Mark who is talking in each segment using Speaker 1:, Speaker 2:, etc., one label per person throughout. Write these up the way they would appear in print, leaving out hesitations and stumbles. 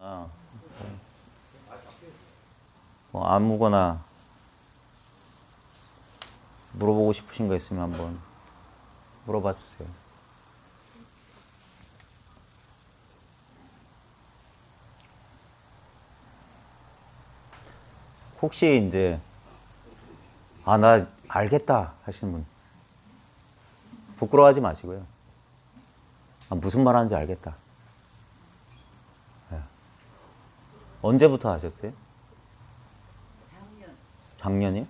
Speaker 1: 아, 뭐 아무거나 물어보고 싶으신 거 있으면 한번 물어봐 주세요. 혹시 이제 나 알겠다 하시는 분 부끄러워하지 마시고요. 무슨 말 하는지 알겠다. 네. 언제부터 하셨어요? 작년이요?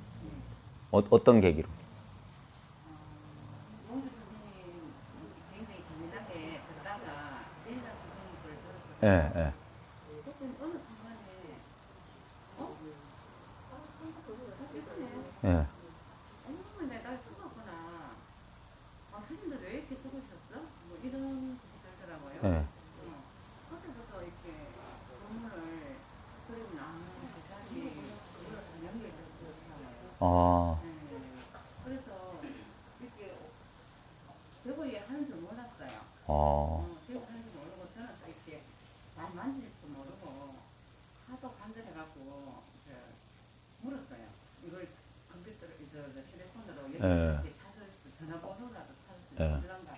Speaker 1: 어떤 계기로?
Speaker 2: 용주 선생님 굉장히 재미나게 듣다가 내리사 선생님 걸 들었어요.
Speaker 1: 예, 예.
Speaker 2: 그때 어느 순간에 이쁘네.
Speaker 1: 예.
Speaker 2: 내가 쓰겠구나. 선생님들 왜 이렇게 쓰고 있었어? 뭐 이런 생각이 들더라고요.
Speaker 1: 예.
Speaker 2: 그때부터 이렇게 본문을 그리고 나면 그까지 연결되더라고요.
Speaker 1: 아,
Speaker 2: 그래서 이렇게 저거에 하는 줄 몰랐어요. 저거 하는 줄 모르고 저는 또 이렇게 많이 만질 줄 모르고 하도 간절해갖고 물었어요. 이걸 컴퓨터로 휴대폰으로 이렇게 찾을 수 전화번호라도 찾을 수 있을런가.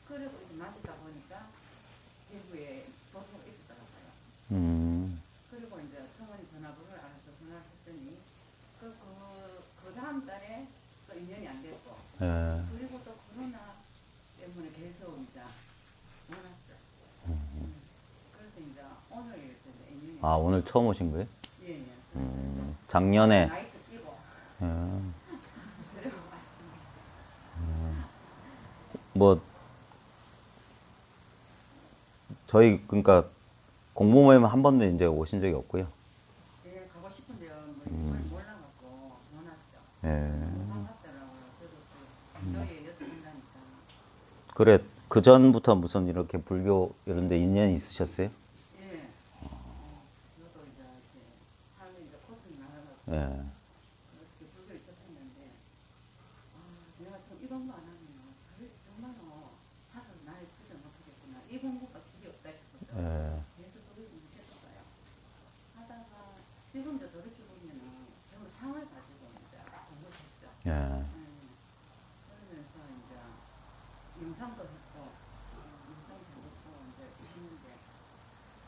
Speaker 2: 그리고 이제 만지다 보니까 대구에 번호가 있었더라고요. 그리고 이제 성원이 전화번호를 알아서 전화를 했더니 그 다음 달에 또 인연이 안 됐고 그리고 또 코로나 때문에 계속 이제 못 왔죠. 그래서 이제 오늘 이렇게 인연이
Speaker 1: 오늘 처음 오신 거예요?
Speaker 2: 예, 예.
Speaker 1: 작년에.
Speaker 2: 나이트 끼고
Speaker 1: 예.
Speaker 2: 그리고 왔습니다.
Speaker 1: 뭐 저희 그러니까 공부 모임 한 번도 이제 오신 적이 없고요.
Speaker 2: 예, 가고 싶은데요. 뭐 이걸 몰라갖고 못 왔죠.
Speaker 1: 예.
Speaker 2: 반갑더라고요. 저도 저희 여쭤본다니까.
Speaker 1: 그래, 그 전부터 무슨 이렇게 불교 이런 데 인연이 있으셨어요?
Speaker 2: 예. 저도 이제 이렇게 삶에 이제 고통이 많아갖고
Speaker 1: 예.
Speaker 2: 그렇게 불교를 접했는데 내가 좀 이런 거 안 하면 정말로 살을 나를 치지 못하겠구나. 이 공부가 길이 없다 싶었어요.
Speaker 1: 예.
Speaker 2: 계속 그걸 못했어요. 하다가 지금도 돌이켜 보면은 전부 상을 가지고 이제 공부했죠.
Speaker 1: 예.
Speaker 2: 그러면서 이제 임상도 했고 임상도 했고 이제 했는데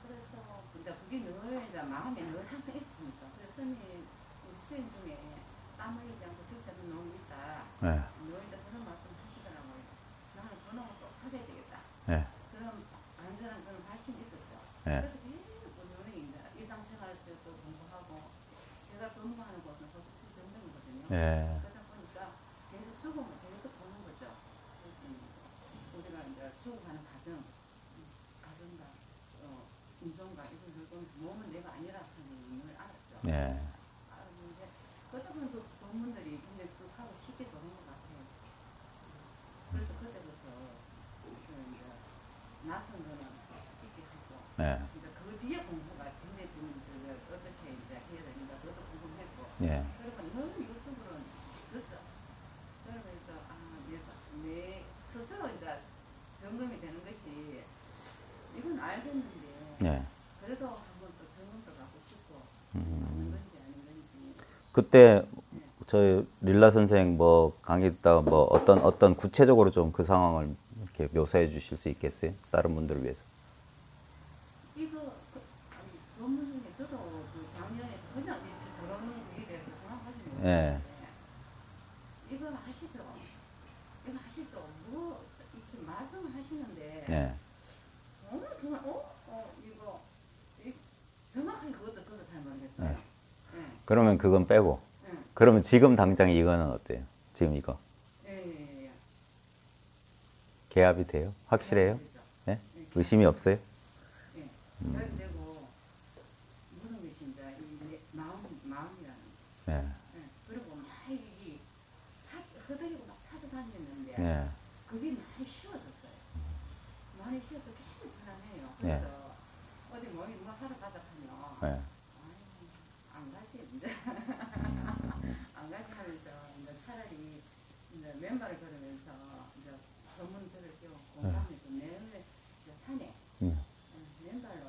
Speaker 2: 그래서 이제 그게 늘 이제 마음에 늘 항상 있으니까 그래서 스님 우리 수행 중에 땀 흘리지 않고 적자는 너무 있다.
Speaker 1: 예.
Speaker 2: 늘 이제 그런 말씀 하시더라고요. 나는 그놈을 꼭 찾아야 되겠다.
Speaker 1: 예.
Speaker 2: 그런 안전한 그런 발심이 있었죠.
Speaker 1: 예.
Speaker 2: 그래서 계속 꾸준히 이제 일상생활에서도 공부하고 제가 근무하는 곳은 고속철 정점이거든요.
Speaker 1: 예.
Speaker 2: 그러다 보니까 계속 적응을 계속 보는 거죠. 우리가 이제 죽어가는 가정과 인성과 이걸 보면서 몸은 내가 아니라 하는 걸 알았죠.
Speaker 1: 예.
Speaker 2: 알았는데 그러다 보면 그 본문들이 굉장히 쑥하고 쉽게 도는 것 같아요. 그래서 그때부터 이제 낯선 거는 쉽게 하고
Speaker 1: 예.
Speaker 2: 이제 그 뒤에 공부가 굉장히 어떻게 이제 해야 되는가 그것도 궁금했고
Speaker 1: 예.
Speaker 2: 그러니까 너무 유튜브로 듣죠. 그러면서 내 스스로 이제 점검이 되는 것이 이건 알겠는데
Speaker 1: 예.
Speaker 2: 그래도 한번 또 점검도 받고 싶고 아는 건지 아닌 건지
Speaker 1: 그때 저희 릴라 선생 뭐 강의 듣다가 뭐 어떤 구체적으로 좀 그 상황을 이렇게 묘사해 주실 수 있겠어요? 다른 분들을 위해서.
Speaker 2: 이거 논문 중에 저도 그 작년에 그냥 이렇게 들어오는 거에 대해서 정확하지 못했는데
Speaker 1: 예.
Speaker 2: 이거 하시죠. 이거 하시죠. 뭐 이렇게 말씀을 하시는데
Speaker 1: 예.
Speaker 2: 정말 이거 정확하게 그것도 저도 잘 모르겠어요. 예.
Speaker 1: 그러면 그건 빼고.
Speaker 2: 예.
Speaker 1: 그러면 지금 당장 이거는 어때요? 지금 이거.
Speaker 2: 예.
Speaker 1: 개합이 돼요? 확실해요? 예? 의심이 없어요?
Speaker 2: 예. 그리고 모든 것이 이제 이 마음이라는
Speaker 1: 예.
Speaker 2: 예. 그리고 막 흐드리고 막 찾아다녔는데
Speaker 1: 예.
Speaker 2: 그게 많이 쉬워졌어요. 많이 쉬워서 굉장히 편안해요. 그래서 어디 뭐 하러 가자 하면
Speaker 1: 예.
Speaker 2: 안 가지 이제 안 가지 하면서 이제 차라리 이제 맨발을 걸으면서 이제 법문 들을 겸 공부하면서 내내 산에 맨발로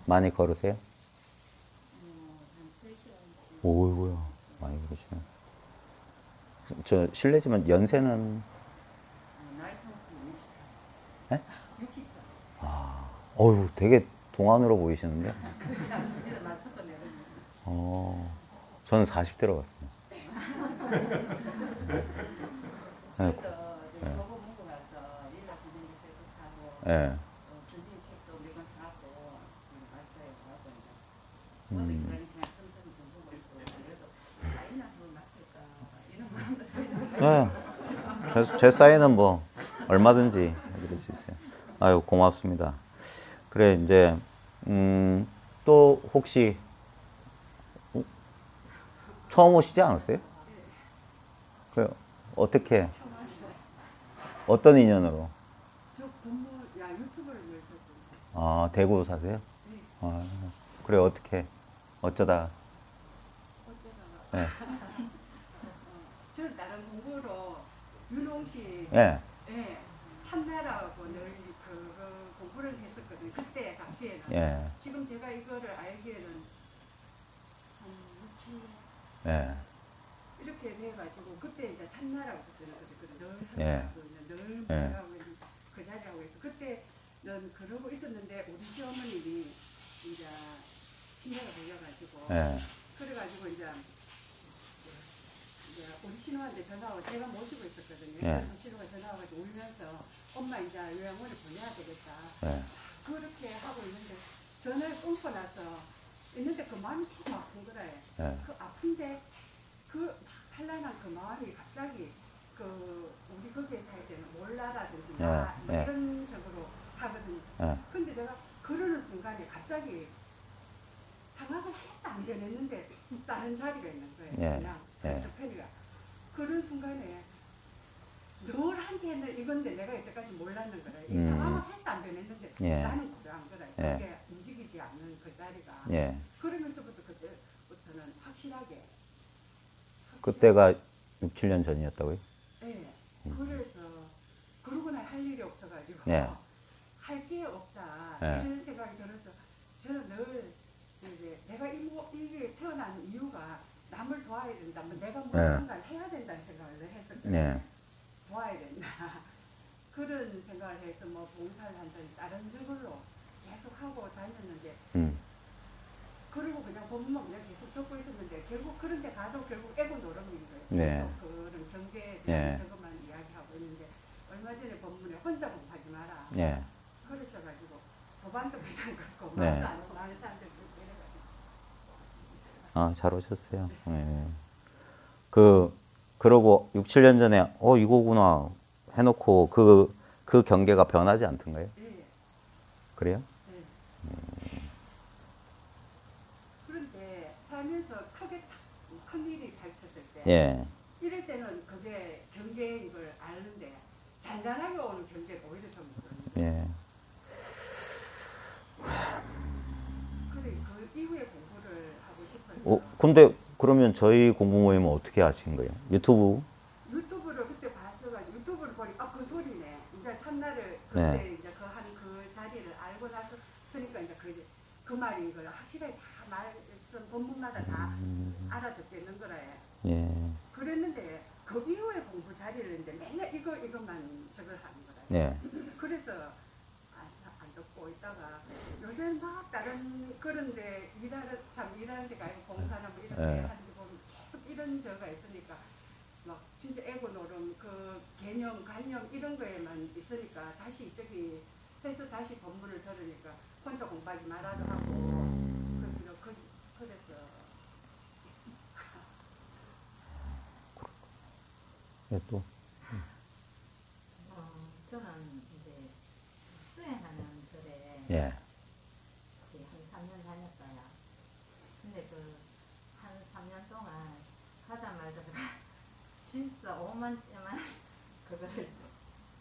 Speaker 1: 많이 걸으세요?
Speaker 2: 한 3시간.
Speaker 1: 오이고야. 많이 걸으시네. 저 실례지만 연세는
Speaker 2: 나이 평수
Speaker 1: 예?
Speaker 2: 60살.
Speaker 1: 어유 되게 동안으로 보이시는데.
Speaker 2: 그렇지 않습니다. 맞섰던 내는.
Speaker 1: 저는 40대로 봤어요. 네.
Speaker 2: 그래서 이제 저거 먹고 나서 릴라 선생님 책도 사고
Speaker 1: 예.
Speaker 2: 선생님 책도 몇권 사고 맞아요. 가고 이제 어디 그런 시간 틈틈이 좀 보고 있고 그래도 나이나 한번 맡을까 이런 마음도 들고.
Speaker 1: 제 사인은 뭐 얼마든지 해드릴 수 있어요. 아유 고맙습니다. 그래 이제 또 혹시 처음 오시지 않았어요? 그 어떻게 어떤 인연으로?
Speaker 2: 저 공부 야 유튜브를 위해서
Speaker 1: 아 대구 사세요?
Speaker 2: 네.
Speaker 1: 아, 그래 어떻게 어쩌다?
Speaker 2: 어쩌다가
Speaker 1: 예.
Speaker 2: 저는 다른 공부로 윤홍 씨
Speaker 1: 예.
Speaker 2: 예, 참나라고 늘 그 공부를 했었거든요. 그때 당시에는.
Speaker 1: 예.
Speaker 2: 지금 제가 이거를 알기에는 한 6, 7년
Speaker 1: 예.
Speaker 2: 이렇게 돼가지고 그때 이제 참나라고 그때는 늘
Speaker 1: 예.
Speaker 2: 하고 늘
Speaker 1: 예.
Speaker 2: 제가 그 자리라고 해서 그때는 그러고 있었는데 우리 시어머님이 이제 치매가 걸려가지고
Speaker 1: 예.
Speaker 2: 그래가지고 이제 우리 신우한테 전화하고 제가 모시고 있었거든요.
Speaker 1: 예.
Speaker 2: 그래서 신우가 전화와가지고 울면서 엄마 이제 요양원에 보내야 되겠다.
Speaker 1: 예.
Speaker 2: 그렇게 하고 있는데 전화를 끊고 나서 있는데 그 마음이 너무 아픈 거래.
Speaker 1: 예.
Speaker 2: 그 아픈데 그 막 산란한 그 마음이 갑자기 그 우리 거기에 살 때는 몰라라든지 뭐
Speaker 1: 예.
Speaker 2: 이런 식으로 하거든요.
Speaker 1: 예.
Speaker 2: 근데 내가 그러는 순간에 갑자기 상황을 하나도 안 변했는데 다른 자리가 있는 거예요.
Speaker 1: 예.
Speaker 2: 그냥
Speaker 1: 예.
Speaker 2: 저 편이가. 그런 순간에 늘 한테는 이건데 내가 이때까지 몰랐는 거래. 이 상황은 하나도 안 변했는데
Speaker 1: 예.
Speaker 2: 나는 그러한 거래.
Speaker 1: 예.
Speaker 2: 그게 움직이지 않는 그 자리가.
Speaker 1: 예.
Speaker 2: 그러면서부터 그때부터는 확실하게.
Speaker 1: 그때가 6, 7년 전이었다고요?
Speaker 2: 네. 그래서 그러고 나 할 일이 없어가지고
Speaker 1: 예.
Speaker 2: 할 게 없다
Speaker 1: 예.
Speaker 2: 이런 생각이 들어서 저는 늘 이제 내가 이게 태어난 이유가 남을 도와야 된다, 뭐 내가 무언가를 해야 된다는 생각을 했었거든요.
Speaker 1: 예.
Speaker 2: 도와야 된다 그런 생각을 해서 뭐 봉사를 한다든지 다른 쪽으로 계속 하고 다녔는데 그리고 그냥 법문만 그냥 계속 듣고 있었는데 결국 그런 데 가도 결국 애고 노름인 거예요.
Speaker 1: 네.
Speaker 2: 계속 그런 경계에 대한
Speaker 1: 네.
Speaker 2: 저것만 이야기하고 있는데 얼마 전에 법문에 혼자 공부하지 마라
Speaker 1: 예.
Speaker 2: 그러셔가지고 도반도 그냥 걷고
Speaker 1: 네.
Speaker 2: 말도 안 하고 많은 사람들 그렇게 해가지고
Speaker 1: 아, 잘 오셨어요. 예. 그러고 6, 7년 전에 이거구나 해놓고 그 경계가 변하지 않던가요?
Speaker 2: 예.
Speaker 1: 그래요?
Speaker 2: 네. 그런데 살면서 크게 큰 일이 닥쳤을 때
Speaker 1: 예.
Speaker 2: 이럴 때는 그게 경계인 걸 아는데 잔잔하게 오는 경계가 오히려 좀 그런
Speaker 1: 예.
Speaker 2: 그래 그 이후에 공부를 하고 싶어서
Speaker 1: 근데 그러면 저희 공부 모임은 어떻게 하신 거예요? 유튜브?
Speaker 2: 유튜브를 그때 봤어가지고 유튜브를 보니까 그 소리네 이제 참나를 그때
Speaker 1: 네.
Speaker 2: 이제 그 한 그 자리를 알고 나서 그러니까 이제 그 말인 걸 확실하게 다 말씀 본문마다 다 알아듣겠는 거라 해.
Speaker 1: 예.
Speaker 2: 그랬는데 그 이후에 공부 자리를 했는데 맨날 이것만 저걸 하는 거라.
Speaker 1: 예.
Speaker 2: 그래서 안 듣고 있다가 요새는 막 다른 그런데 일하는 데가 아니고 봉사나 뭐 이런 데
Speaker 1: 네.
Speaker 2: 하는 데 보면 계속 이런 저가 있으니까 막 진짜 에고 노름 그 개념 관념 이런 거에만 있으니까 다시 저기 해서 다시 법문을 들으니까 혼자 공부하지 말아도 하고 그래서
Speaker 1: 예, 또.
Speaker 3: 저는 이제 수행하는 절에
Speaker 1: 예.
Speaker 3: 한 3년 다녔어요. 근데 그 한 3년 동안 가자마자 진짜 오만때만 그거를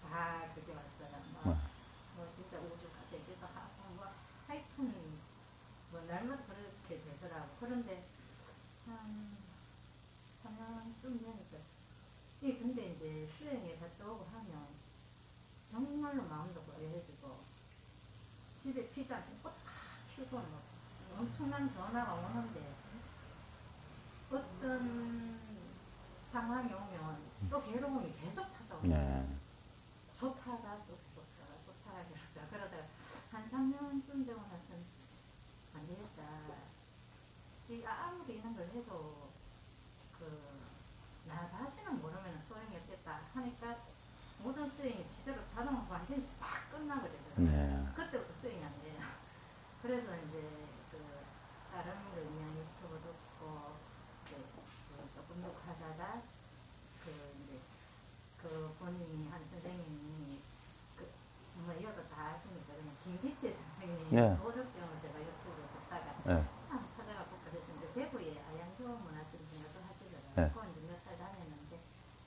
Speaker 3: 다 그게 왔어요. 뭐 진짜 우주가 되기도 하고 뭐 하여튼 뭐 날마다 그렇게 되더라고. 그런데 한 3년쯤 되니까 근데 이제 수행에 갔다 오고 하면 정말로 마음도 고요해지고 집에 피자 꽂게 치고 뭐 엄청난 변화가 오는데 어떤 상황이 오면 또 괴로움이 계속 찾아오는 거예요.
Speaker 1: 네.
Speaker 3: 좋다가 또 계속 좋다가 계속 그러다가 한 3년쯤 되고 나서는 안 되겠다. 이 아무리 이런 걸 해도 나 자신은 모르면 소용이 없겠다 하니까 모든 스윙이 제대로 자동으로 완전히 싹 끝나버리더라고요.
Speaker 1: 네.
Speaker 3: 그때부터 스윙이 안 돼요. 그래서 이제 다른 거 그냥 유튜브 듣고 조금 더 하다가 이제 본인이 한 선생님이 뭐 이것도 다 아시니까 그냥 김기태 선생님
Speaker 1: 네.
Speaker 3: 도덕경을 제가 유튜브에 듣다가
Speaker 1: 네.
Speaker 3: 찾아가고 그래서 이제 대구에 아양조 문화센터를 또 하시더라고요.
Speaker 1: 네.
Speaker 3: 그건 이제 몇 달 다녔는데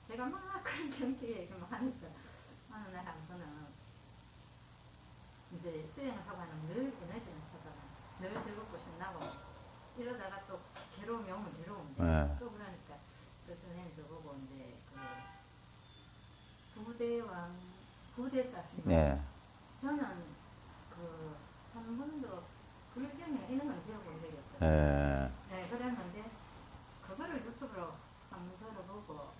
Speaker 3: 제가 막 그런 경기 얘기만 하니까 어느 날 한 번은 이제 수행을 하고 하면 늘 에너지는 찾아가 늘 즐겁고 신나고 이러다가 또 괴로움이 오면 괴로운데
Speaker 1: 네.
Speaker 3: 또 그러니까 그 선생님 저보고 이제 부대왕 부대사신
Speaker 1: 네.
Speaker 3: 저는 한 번도 불경에 이런 걸 배워본 적이 없어요.
Speaker 1: 네.
Speaker 3: 네, 그랬는데 그거를 유튜브로 한번 들어보고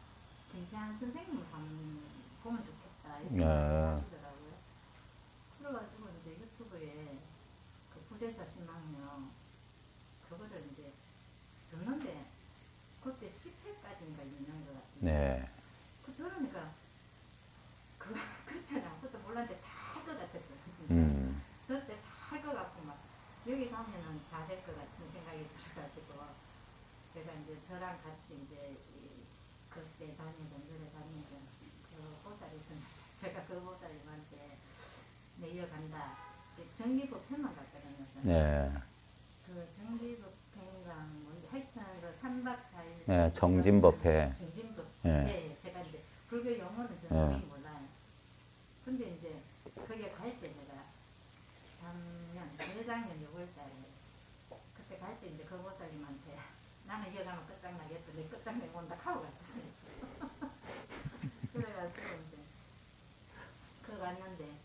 Speaker 3: 김태한 선생님을 한번 보면 좋겠다 이렇게
Speaker 1: 네.
Speaker 3: 하시더라고요. 그래가지고 이제 유튜브에 부대사 신망령 그거를 이제 듣는데 그때 10회까지인가 있는 것 같은데
Speaker 1: 네.
Speaker 3: 들으니까 그때는 아무것도 몰랐는데 다 할 것 같았어요. 진짜. 그럴 때 다 할 것 같고 막 여기 가면은 다 될 것 같은 생각이 들어가지고 제가 이제 저랑 같이 이제 그때 다니던 노래 다니던 그 보살이 있었는데 제가 그 보살님한테 내려간다 정기법 편만 갔거든요.
Speaker 1: 네.
Speaker 3: 그 정기법 편강 뭔지 하여튼 그 3박 4일
Speaker 1: 네, 정진법회.
Speaker 3: 정진법
Speaker 1: 네.
Speaker 3: 예, 제가 이제 불교 용어는 저는 거의 몰라요. 근데 이제 거기에 갈 때 제가 재작년 6월달에 그때 갈 때 이제 그 보살님한테 나는 이어가면 끝장나겠다. 내 끝장내고 온다 하고 갔어요. 그래가지고 이제 그거 갔는데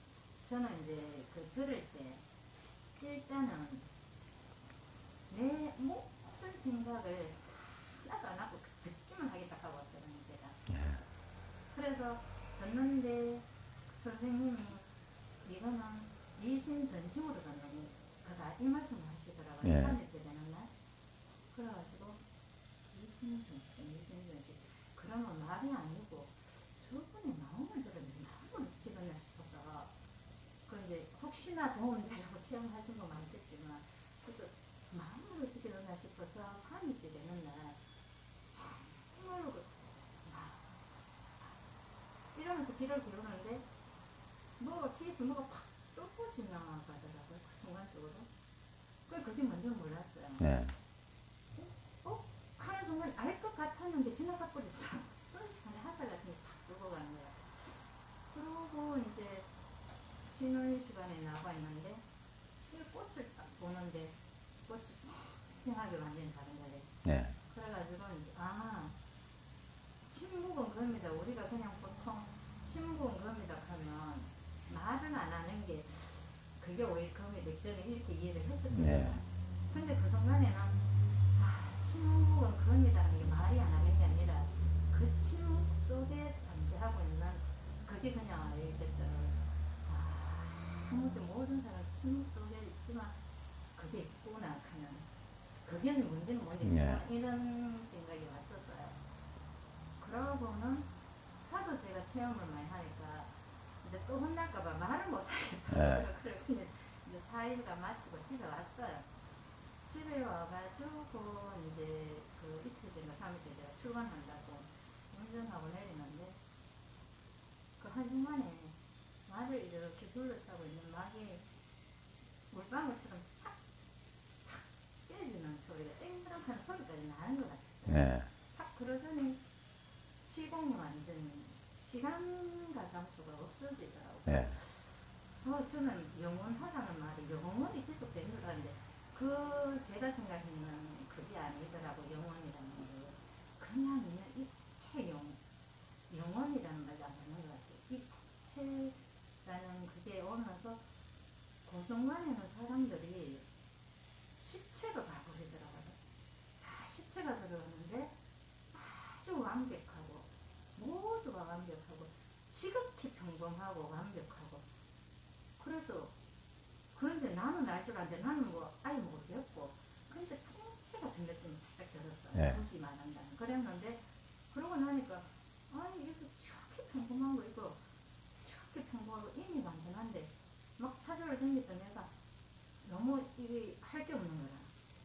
Speaker 3: 저는 이제 들을 때 일단은 내 모든 생각을 하나도 안 하고 듣기만 하겠다 하고 왔거든요. 제가. 그래서 듣는데 선생님이 이거는 이심전심으로 듣는 거다 이 말씀을 하시더라고요.
Speaker 1: 예.
Speaker 3: 3일째 되는 날. 그래가지고 이심전심 그러면 말이 아니고 저분의 마음을 들으면 마음을 어떻게 듣나 싶어서 그 이제 혹시나 도움이 되려고 체험하신 거 많겠지만 그래서 마음을 어떻게 듣나 싶어서 3일째 되는 날 정말로 이러면서 귀를 기울는데 뭐가 뒤에서 뭐가 팍 뚫고 지나가더라고요. 그 순간적으로. 그게 뭔지 몰랐어요.
Speaker 1: 네.
Speaker 3: 하는 순간 알 것 같았는데 지나가 버렸어. 순식간에 화살 같은 게 탁 뚫고 가는 거야. 그러고 이제 쉬는 시간에 나가 있는데 이 꽃을 딱 보는데 꽃이 생각이 완전히 다른 거예요.
Speaker 1: 네.
Speaker 3: 그래가지고 이제 침묵은 겁니다. 우리가 그냥 보통 침묵은 겁니다 하면 말은 안 하는 게 그게 오히려 겁니다. 저는 이렇게 이해를 했었거든요.
Speaker 1: 네.
Speaker 3: 근데 그 순간에는 침묵은 겁니다 하는 게 말이 안 하는 게 아니라 그 침묵 속에 잠재하고 있는 그게 그냥 알겠더라고요. 아무튼 모든 사람 침묵 속에 있지만 그게 있구나 하는 그게 문제는 뭔지
Speaker 1: 네.
Speaker 3: 이런 생각이 왔었어요. 그러고는 하도 제가 체험을 많이 하니까 이제 또 혼날까봐 말을 못하겠다.
Speaker 1: 네.
Speaker 3: 그래서 이제 4일간 마치고 집에 왔어요. 집에 와가지고 이제 이틀 전에 3일째 제가 출근한다고 운전하고 내리는데 그 한중간에 말을 이렇게 둘러싸고 있는 막이 물방울처럼 착 깨지는 소리가 쨍그랑하는 소리까지 나는 것 같았어요.
Speaker 1: 네.
Speaker 3: 탁 그러더니 시공이 완전 시간과 장소가 없어지더라고요.
Speaker 1: 네.
Speaker 3: 저는 영원하다는 말이 영원히 지속되는 줄 알았는데 제가 생각하는 그게 아니더라고. 영원이라는 게 그냥 있는 이 자체 영원이라는 말도 안 맞는 것 같아요. 이 자체라는 그게 오면서 그 순간에는 사람들이 전체가 들어갔는데 아주 완벽하고 모두가 완벽하고 지극히 평범하고 완벽하고 그래서 그런데 나는 알 줄 아는데 나는 뭐 아예 모르겠고 근데 통째 같은 느낌이 살짝 들었어요.
Speaker 1: 네.
Speaker 3: 굳이 말한다면 그랬는데 그러고 나니까 아니 이거 저렇게 평범한 거 이거 저렇게 평범하고 이미 완전한데 막 찾으러 다니니까 내가 너무 이게 할 게 없는 거야.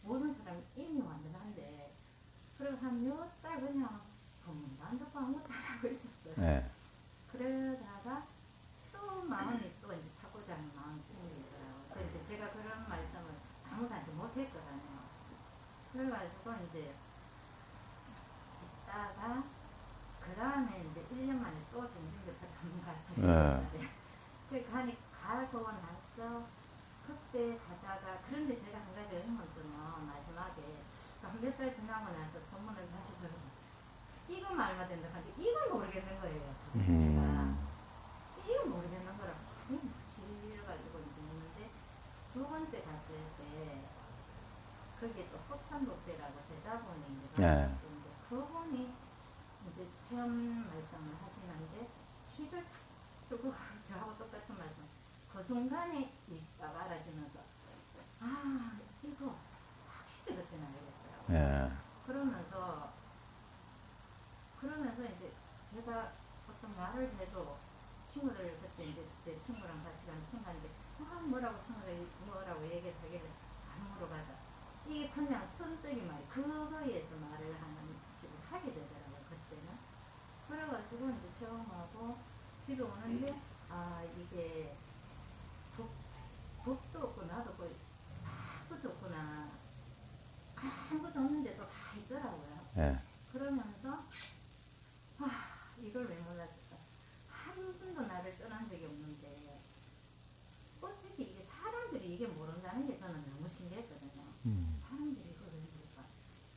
Speaker 3: 모든 사람이 이미 완전한데 그래서 한 몇 달 그냥 본문도 안 듣고 아무것도 안 하고 있었어요.
Speaker 1: 네.
Speaker 3: 그러다가 또 마음이 또 이제 찾고자 하는 마음이 생기더라고요. 그래서 이제 제가 그런 말씀을 아무한테 못 했거든요. 그래가지고 이제 있다가 그 다음에 이제 1년 만에 또 정신교사 한번 갔어요.
Speaker 1: 네.
Speaker 3: 그 가고 나서 그때 가다가 그런데 제가 한 가지 어려운 점은 마지막에 한 몇 달 지나고 나서 본문을 다시 들어보면 이건 말만 된다 하는데 이건 모르겠는 거예요. 제가 이건 모르겠는 거라고 이게 뭐지 이래가지고 이제 있는데 두 번째 갔을 때 거기에 또 소찬독대라고 제자분이 이제
Speaker 1: 네.
Speaker 3: 있는데 그분이 이제 체험 말씀을 하시는데 힘을 탁 뜨고 저하고 똑같은 말씀 그 순간에 딱 알아주면서 아 이거 확실히 그때는 알겠더라고요.
Speaker 1: 네.
Speaker 3: 그러면서 이제 제가 어떤 말을 해도 친구들 그때 이제 제 친구랑 같이 가는 친구한테 뭐라고 친구들이 뭐라고 얘기하길래 안 물어가자. 이게 그냥 선적인 말 그거에서 말을 하는 식으로 하게 되더라고요. 그때는. 그래가지고 이제 체험하고 집에 오는데 아 이게 법도 없고 나도 없고 아무것도 없구나. 아무것도 없는데도 다 있더라고요.
Speaker 1: 네.
Speaker 3: 그러면서 이걸 왜 몰랐을까? 한 번도 나를 떠난 적이 없는데 어떻게 이게 사람들이 이게 모른다는 게 저는 너무 신기했거든요. 사람들이 이걸 왜 모를까?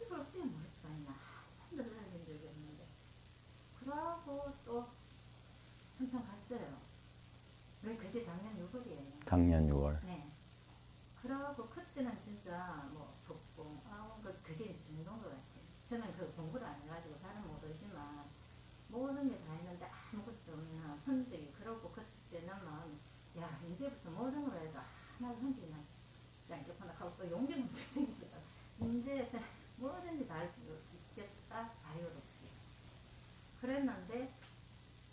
Speaker 3: 이걸 어떻게 모를 수가 있나? 한 번도 들어본 적이 없는데 그러고 또 한참 갔어요. 왜 그게 작년 6월이에요.
Speaker 1: 작년 6월.
Speaker 3: 네. 그러고 그때는 진짜 뭐 독공 그게 중요한 것 같아요. 저는 그 공부를 안 해가지고 잘은 모르지만 모든 게 다 했는데 아무것도 없는 흔적이 그러고 그때는 마음 야 이제부터 모든 걸 해도 하나도 흔적이 나지 않겠구나 하고 또 용기가 엄청 생겼어요. 이제 뭐든지 다 할 수 있겠다 자유롭게 그랬는데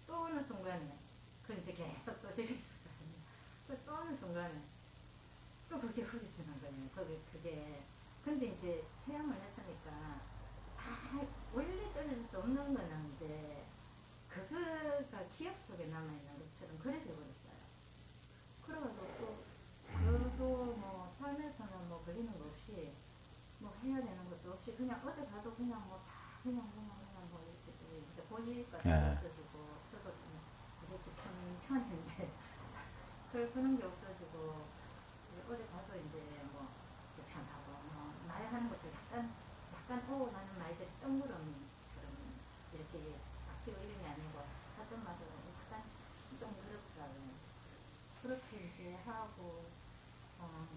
Speaker 3: 또 어느 순간에 그 이제 계속 또 집에 있었거든요. 또 어느 순간에 또 그렇게 흐려지는 거예요. 그게 근데 이제 체험을 했으니까 원래 떨어질 수 없는 거는 이제 그거가 기억 속에 남아있는 것처럼 그래 돼버렸어요. 그래가지고 저도 뭐 삶에서는 뭐 걸리는 거 없이 뭐 해야 되는 것도 없이 그냥 어디 가도 그냥 뭐 다 그냥 뭐 이렇게 고집까지
Speaker 1: 네.
Speaker 3: 없어지고 저도 이렇게 편했는데 그런 게 없어지고 어디 가서 이제 뭐 편하고 뭐 말하는 것도 약간 나는 말들이 덩그러미처럼 이렇게 악기고 이름이 아니고 하던 말도 약간 좀 그렇더라고요. 그렇게 이제 하고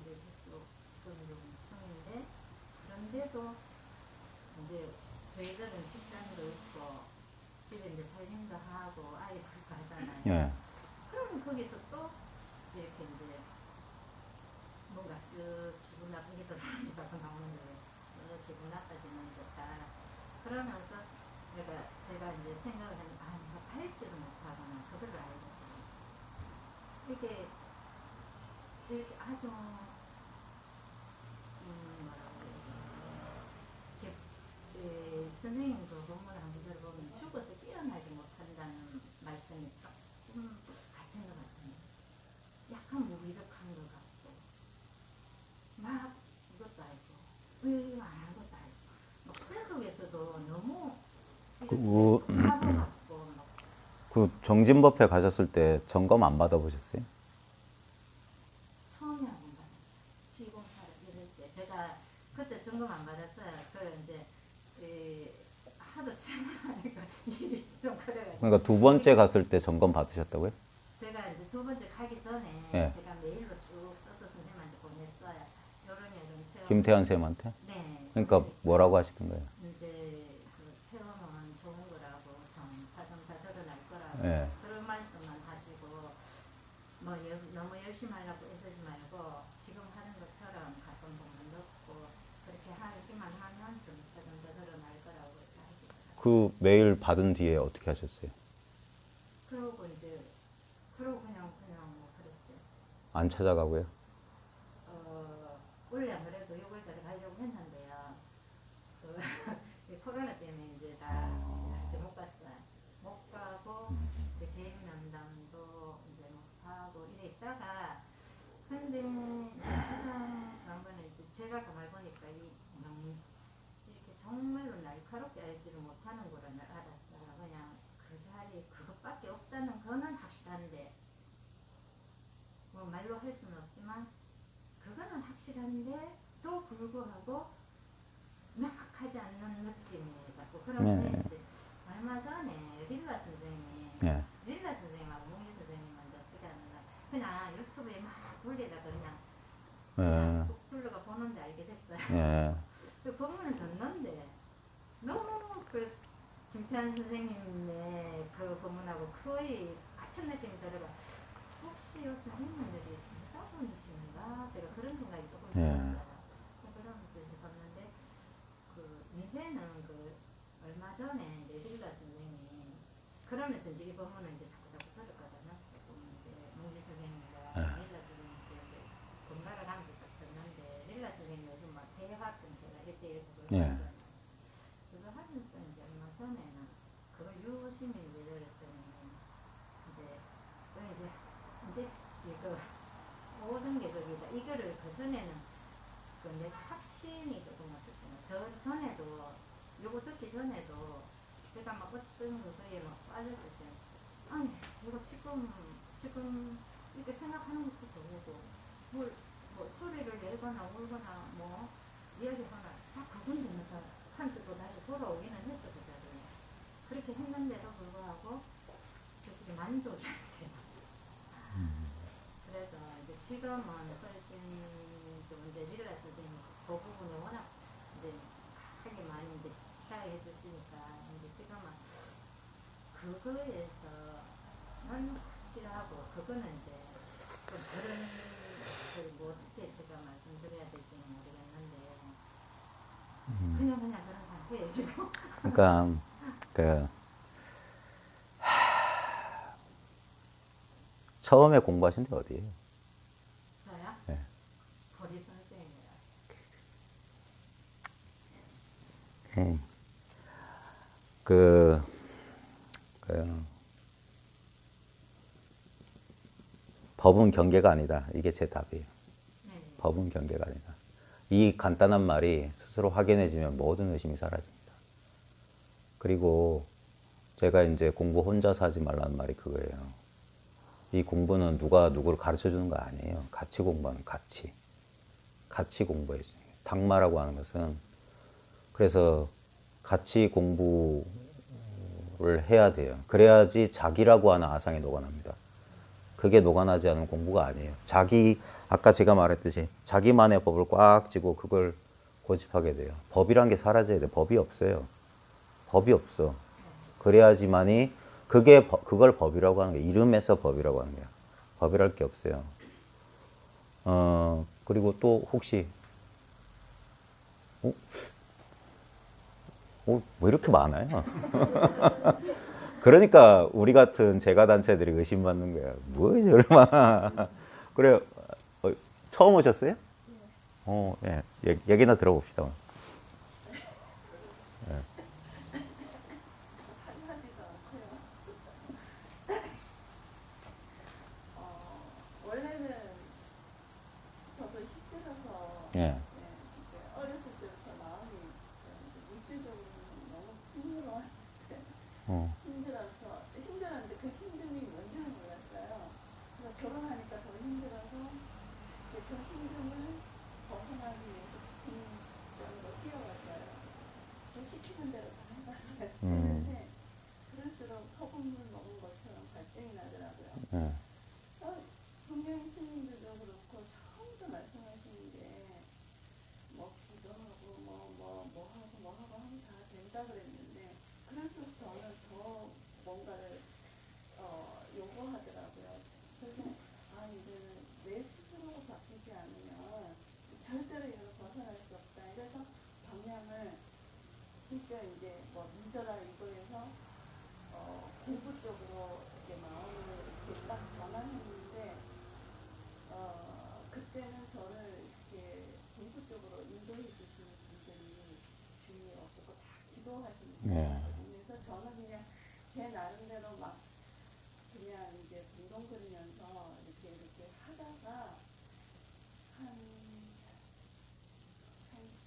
Speaker 3: 이제 또 지금으로 중인데 그런데도 이제 저희들은 직장도 있고 집에 이제 살림도 하고 아이 키우고 하잖아요.
Speaker 1: 네.
Speaker 3: 그럼 거기서 또 이렇게 이제 뭔가 쓱 기분 나쁜 게 또 자꾸 나오는 거예요. 쓱 기분 나빠지는 듯한 그러면서 제가 이제 생각을 하면 내가 살지를 못하거나 그걸 알거든요. 이렇게 아주 뭐라고 이렇게 선생님 그 본문 한 구절 보면 죽어서 깨어나지 못한다는 말씀이 조금 같은 것 같아요. 약간 무기력한 것 같고 막 이것도 알고 안 한 것도 알고 그 속에서도 너무 바보 같고
Speaker 1: 그 정진법회 가셨을 때 점검 안 받아보셨어요?
Speaker 3: 처음에 한 번 받았어요. 시공사를 이럴 때 제가 그때 점검 안 받았어요. 그 이제 하도 체험을 하니까 일이 좀 그래가지고
Speaker 1: 그러니까 두 번째 갔을 때 점검 받으셨다고요?
Speaker 3: 제가 이제 두 번째 가기 전에
Speaker 1: 네.
Speaker 3: 제가 메일로 쭉 써서 선생님한테 보냈어요. 요런 체험.
Speaker 1: 김태현 쌤한테?
Speaker 3: 네.
Speaker 1: 그러니까 뭐라고 하시던가요? 예.
Speaker 3: 그런 말씀만 하시고 뭐 너무 열심히 하려고 애쓰지 말고 지금 하는 것처럼 가끔 보면 넣고 그렇게 하기만 하면 좀 더 늘어날 거라고 이렇게 하시더라고요.
Speaker 1: 그 메일 받은 뒤에 어떻게 하셨어요?
Speaker 3: 그러고 이제 그러고 그냥 뭐 그랬죠.
Speaker 1: 안 찾아가고요?
Speaker 3: 원래 그래도 6월달에 가려고 했는데요. 그 이 코로나 때문에 이제 다 이렇게 못 갔어요. 못 가고 이제 대리남담도 이제 못 하고 이래 있다가 근데 항상 그런 거는 이제 제가 가만 보니까 이렇게 정말로 날카롭게 알지를 못하는 거라는 알았어요. 그냥 그 자리에 그것밖에 없다는 거는 확실한데 뭐 말로 할 수는 없지만 그거는 확실한데 또 불구하고 명확하지 않는 느낌이 자꾸 그런데
Speaker 1: 네.
Speaker 3: 이제 얼마 전에 릴라 선생님이
Speaker 1: 예.
Speaker 3: 릴라 선생님하고 문기 선생님은 이제 어떻게 하느냐 그냥 유튜브에 막 돌리다가 그냥
Speaker 1: 예.
Speaker 3: 쭉 둘러가 보는데 알게 됐어요.
Speaker 1: 예.
Speaker 3: 그 본문을 듣는데 너무 그 김태환 선생님의 그 본문하고 거의 같은 느낌이 들어가 혹시 요 선생님들이 제자분이신가 제가 그런 생각이 조금
Speaker 1: 예.
Speaker 3: 들었어요. 그러면서 이제 봤는데 그 이제는 그 얼마 전에 이제 릴라 선생님이 그러면서 이제 이 본문을 이제 자꾸 들었거든요. 조금 이제 문기 선생님과 릴라 선생님께 이제 번갈아 가면서 딱 듣는데 릴라 선생님 요즘 막 대화 통해가 1대1 그걸
Speaker 1: 예.
Speaker 3: 하잖아요. 그거 하면서 이제 얼마 전에는 그걸 유심히 이제 들었더니 이제 이거 모든 게 저기다 이거를 그 전에는 그 내 확신이 조금 없었어요. 저 전에도 요거 듣기 전에도 제가 막 어떤 거에 막 빠졌을 때 아니 이거 지금 이렇게 생각하는 것도 모르고 뭐 소리를 내거나 울거나 뭐 이야기하거나 다 그건 되니까 한쪽도 다시 돌아오기는 했었거든요. 그렇게 했는데도 불구하고 솔직히 만족이 안 돼요. 그래서 이제 지금은 훨씬 좀 이제 릴라 선생님 그 부분을 워낙 이제 하게 많이 이제 케어해 주시니까 이제 지금은 그거에서는 확실하고 그거는 이제 좀 그런 뭐 어떻게 제가 말씀드려야 될지는 모르겠는데 그냥 그런 상태예요 지금.
Speaker 1: 그러니까 그 처음에 공부하신 데 어디예요?
Speaker 3: 저요?
Speaker 1: 네.
Speaker 3: 보리 선생이에요.
Speaker 1: 예. 그 법은 경계가 아니다. 이게 제 답이에요.
Speaker 3: 네.
Speaker 1: 법은 경계가 아니다. 이 간단한 말이 스스로 확인해지면 모든 의심이 사라집니다. 그리고 제가 이제 공부 혼자서 하지 말라는 말이 그거예요. 이 공부는 누가 누구를 가르쳐 주는 거 아니에요. 같이 공부하는 같이. 같이 공부해야지. 탁마라고 하는 것은 그래서 같이 공부를 해야 돼요. 그래야지 자기라고 하는 아상이 녹아납니다. 그게 녹아나지 않은 공부가 아니에요. 아까 제가 말했듯이 자기만의 법을 꽉 쥐고 그걸 고집하게 돼요. 법이란 게 사라져야 돼. 법이 없어요. 법이 없어. 그래야지만이 그걸 법이라고 하는 거예요. 이름에서 법이라고 하는 거예요. 법이랄 게 없어요. 그리고 또 혹시 뭐 이렇게 많아요? 그러니까 우리 같은 재가 단체들이 의심받는 거야. 뭐야 저러마. 그래 처음 오셨어요? 예. 얘기나 들어봅시다. 예.
Speaker 4: 원래는 저도 힘들어서
Speaker 1: 예.
Speaker 4: 어렸을 때부터 마음이 물질적으로 너무 힘들었는데 그 힘듦이 뭔지는 몰랐어요. 그래서 결혼하니까 더 힘들어서 그 힘듦을 벗어나기 위해서 부처님적으로 뛰어갔어요. 시키는 대로 다 해봤어요. 했는데 그럴수록 소금을 먹은 것처럼 발정이 나더라고요. 분명히 스님들도 그렇고 처음부터 말씀하시는 게 뭐 기도하고 뭐 하고 하면 다 된다 그랬는데 그럴수록 저는 더 뭔가를 일은 내 스스로 바뀌지 않으면 절대로 이걸 벗어날 수 없다. 그래서 방향을 진짜 이제 뭐 믿어라 이거에서 공부 쪽으로 이렇게 마음을 이렇게 딱 전환했는데 그때는 저를 이렇게 공부 쪽으로 인도해 주시는 분들이 주위에 없었고 다 기도하시는 분들이거든요. 그래서 저는 그냥 제 나름대로 막 그냥 이제 운동 그리면서 이렇게 하다가 한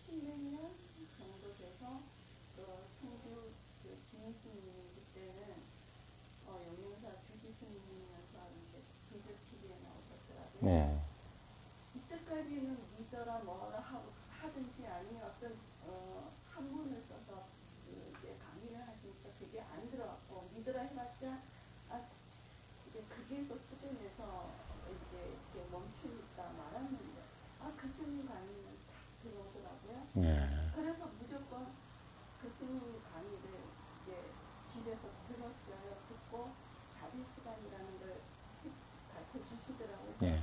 Speaker 4: 10몇 년 정도 돼서 성주 지미스님이 그때는 영양사 주지스님이면서 이제 비디오 TV에 나오셨더라고요.
Speaker 1: 네.
Speaker 4: 이때까지는 믿어라 뭐라 하든지 아니면 어떤 한문을 써서 이제 강의를 하시니까 그게 안 들어갔고 믿으라 해봤자 이제 그게서 수준에서 이제 이렇게 멈추니까 말았는데 그 스님 강의는 딱 들어오더라고요.
Speaker 1: 네.
Speaker 4: 그래서 무조건 그 스님 강의를 이제 집에서 들었어요. 듣고 자비수단이라는 걸 가르쳐 주시더라고요.
Speaker 1: 네.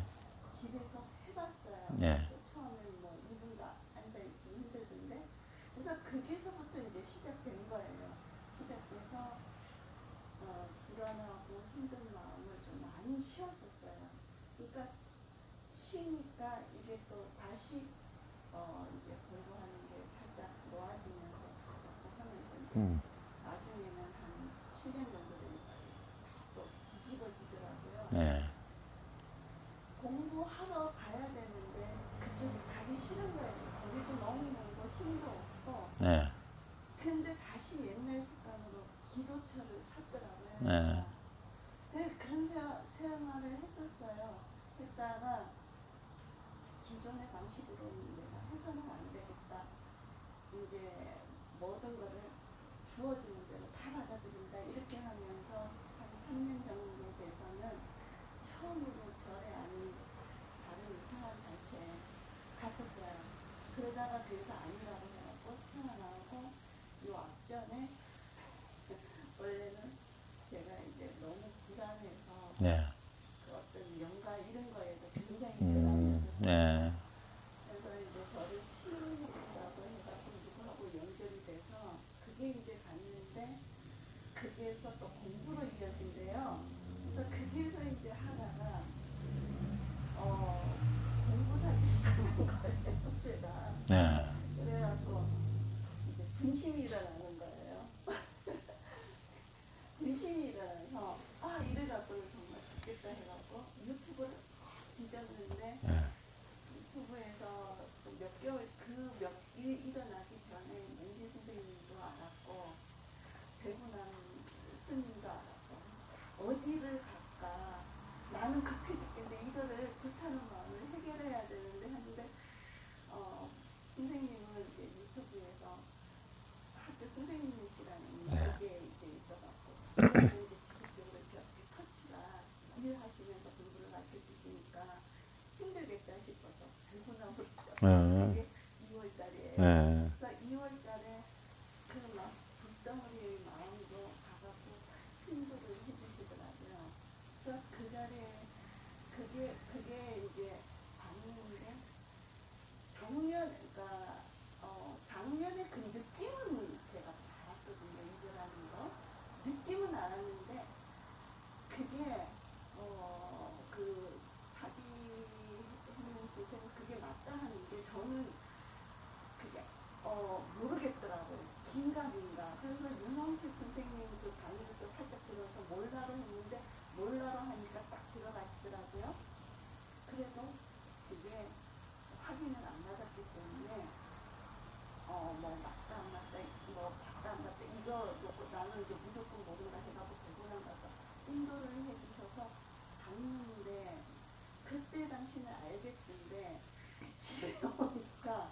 Speaker 4: 집에서 해봤어요.
Speaker 1: 네.
Speaker 4: 그래서 처음엔 뭐 2분 앉아있기 힘들던데 그래서 거기서부터 이제 시작된 거예요. 시작돼서 불안하고 힘든 마음을 좀 많이 쉬었었어요. 그러니까 쉬니까 이게 또 다시 이제 공부하는 게 살짝 놓아지면서 자꾸 하면서 이제 나중에는 한 7년 정도 되니까 또 뒤집어지더라고요.
Speaker 1: 네.
Speaker 4: 공부하러 가야 되는데 그쪽이 가기 싫은 거예요. 거기도 너무 멀고 힘도 없고
Speaker 1: 네.
Speaker 4: 근데 다시 옛날 습관으로 기도처를 찾더라고요.
Speaker 1: 네.
Speaker 4: 네, 그런 생활을 했었어요. 했다가 기존의 방식으로는 내가 해서는 안 되겠다. 이제 모든 거를 주어지는 대로 다 받아들인다. 이렇게 하면서 한 3년 정도 돼서는 처음으로 절에 아닌 다른 이상한 단체에 갔었어요. 그러다가 그래서 아니라고 해갖고 태어나고 요 앞전에 원래는 제가 이제 너무 불안해서
Speaker 1: 네.
Speaker 4: 그 어떤 연가 이런 거에도 굉장히 불안해서
Speaker 1: 네.
Speaker 4: 그래서 이제 저를 치유해준다고 해갖고 누구하고 연결이 돼서 그게 이제 갔는데 그게서 또 공부로 이어진대요. 그래서 그게서 이제 하다가 공부 사기를 한 거예요. 제가.
Speaker 1: 네.
Speaker 4: 그래갖고 이제 분심이 일어나는 거예요. 분심이 일어나서 이래갖고는 정말 죽겠다 해갖고 유튜브를 뒤졌는데
Speaker 1: 네.
Speaker 4: 유튜브에서 몇 개월 일어나기 전에 멘지 선생님도 알았고 배구남 스님도 알았고 어디를 갈까 나는 급해 죽겠는데 이거를 불타는 마음을 해결해야 되는데 하는데 선생님은 이제 유튜브에서 학교 선생님이시라는 그게 이제 있어갖고 이제 지속적으로 이렇게 터치가 일하시면서 공부를 가르쳐 주시니까 힘들겠다 싶어서 배구나무를 이게 2월달에
Speaker 1: 네.
Speaker 4: 그러니까 2월달에 그 막 불덩어리의 마음으로 가갖고 힘들을 해주시더라고요. 그러니까 그 자리에 그게 이제 봤는데 작년에 그 느낌은 제가 알았거든요. 이거라는 거 느낌은 알았는데 그게 그 자기 했는 짓은 그게 맞다 하는 게 저는 그게 모르겠더라고요. 긴가민가. 그래서 윤홍식 선생님 그 강의를 또 살짝 들어서 몰라로 했는데 몰라로 하니까 딱 들어가시더라고요. 그래도 그게 확인을 안 받았기 때문에 뭐 맞다 안 맞다 뭐 맞다 안 맞다 이거 놓고 나는 이제 무조건 모른다 해가지고 배구랑 가서 인도를 해주셔서 갔는데 그때 당시는 알겠는데 집에 오니까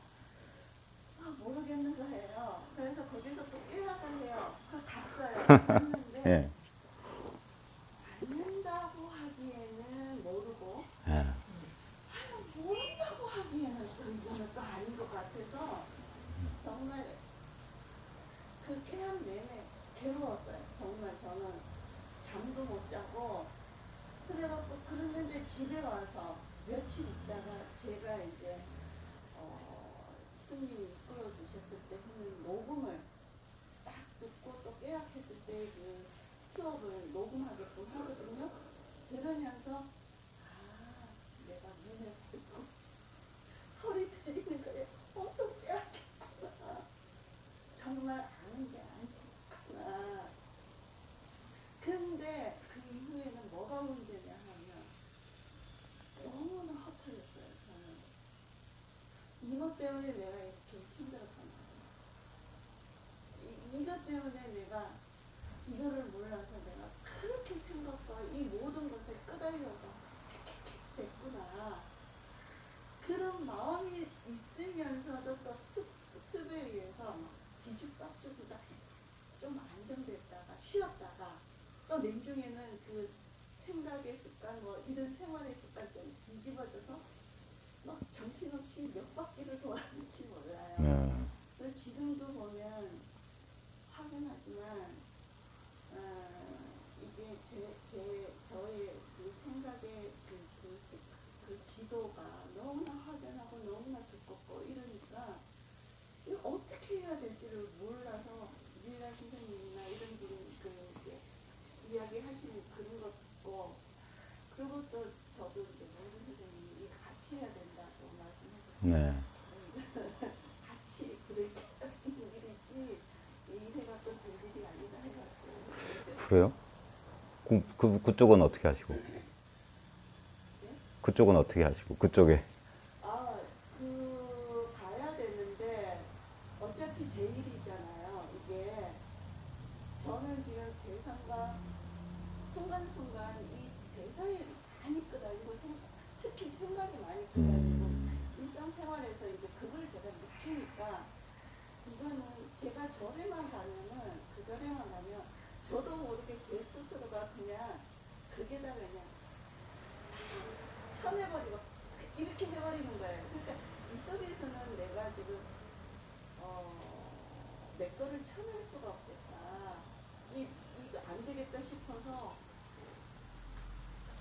Speaker 4: 모르겠는 거예요. 그래서 거기서 또 일학을 해요. 갔어요. 갔는데
Speaker 1: 네.
Speaker 4: 받는다고 하기에는 모르고
Speaker 1: 네.
Speaker 4: 모른다고 하기에는 또 이거는 또 아닌 것 같아서 정말 그 깨한 내내 괴로웠어요. 정말 저는 잠도 못 자고 그래갖고 그랬는데 집에 와서 며칠 있다가 제가 이제 스님이 이끌어 주셨을 때 했는 녹음을 딱 듣고 또 깨약했을 때 그 수업을 녹음하게끔 하거든요. 그러면서 아 내가 눈에 띄고 소리 들리는 거에 엄청 깨약했구나. 정말 아는 게 아니구나. 근데 그 이후에는 뭐가 문제냐 하면 너무나 허탈했어요. 저는 이것 때문에 내가 이렇게 힘들었구나. 이것 때문에 내가 이거를 몰라서 내가 그렇게 생각과 이 모든 것에 끄달려서 됐구나. 그런 마음이 있으면서도 또 습에 의해서 뒤죽박죽이다. 좀 안정됐다가 쉬었다가 또 냉중에는 그 생각의 습관 뭐 이런 생활의 습관들이 뒤집어져서 막 정신없이 몇 바퀴를 돌았는지 몰라요.
Speaker 1: 네.
Speaker 4: 그래서 지금도 보면 확연하지만 이게 저의 그 생각의 그 지도가 너무나 확연하고 너무나 두껍고 이러니까 이거 어떻게 해야 될지를 몰라서 밀라 선생님이나 이런 분이 그 이제 이야기하시는 그런 것 듣고 그리고 또 저도 이제 모든 선생님이 이거 같이 해야 된다고 말씀하셨어요.
Speaker 1: 네.
Speaker 4: 같이 그렇게 하는 일이지 이 일해가 또 별일이 아니다 해가지고.
Speaker 1: 그래요? 그쪽은 어떻게 하시고?
Speaker 4: 네?
Speaker 1: 그쪽은 어떻게 하시고? 그쪽에?
Speaker 4: 가야 되는데 어차피 제 일이잖아요. 이게 저는 지금 대상과 순간순간 이 대사에 많이 끄달리고 특히 생각이 많이 끄달리고 일상생활에서 이제 그걸 제가 느끼니까 이거는 제가 절에만 가면은 그 절에만 가면 저도 모르게 제 스스로가 그냥 그게다 그냥 쳐내버리고 이렇게 해버리는 거예요. 그러니까 이 속에서는 내가 지금 내 거를 쳐낼 수가 없겠다. 이거 안 되겠다 싶어서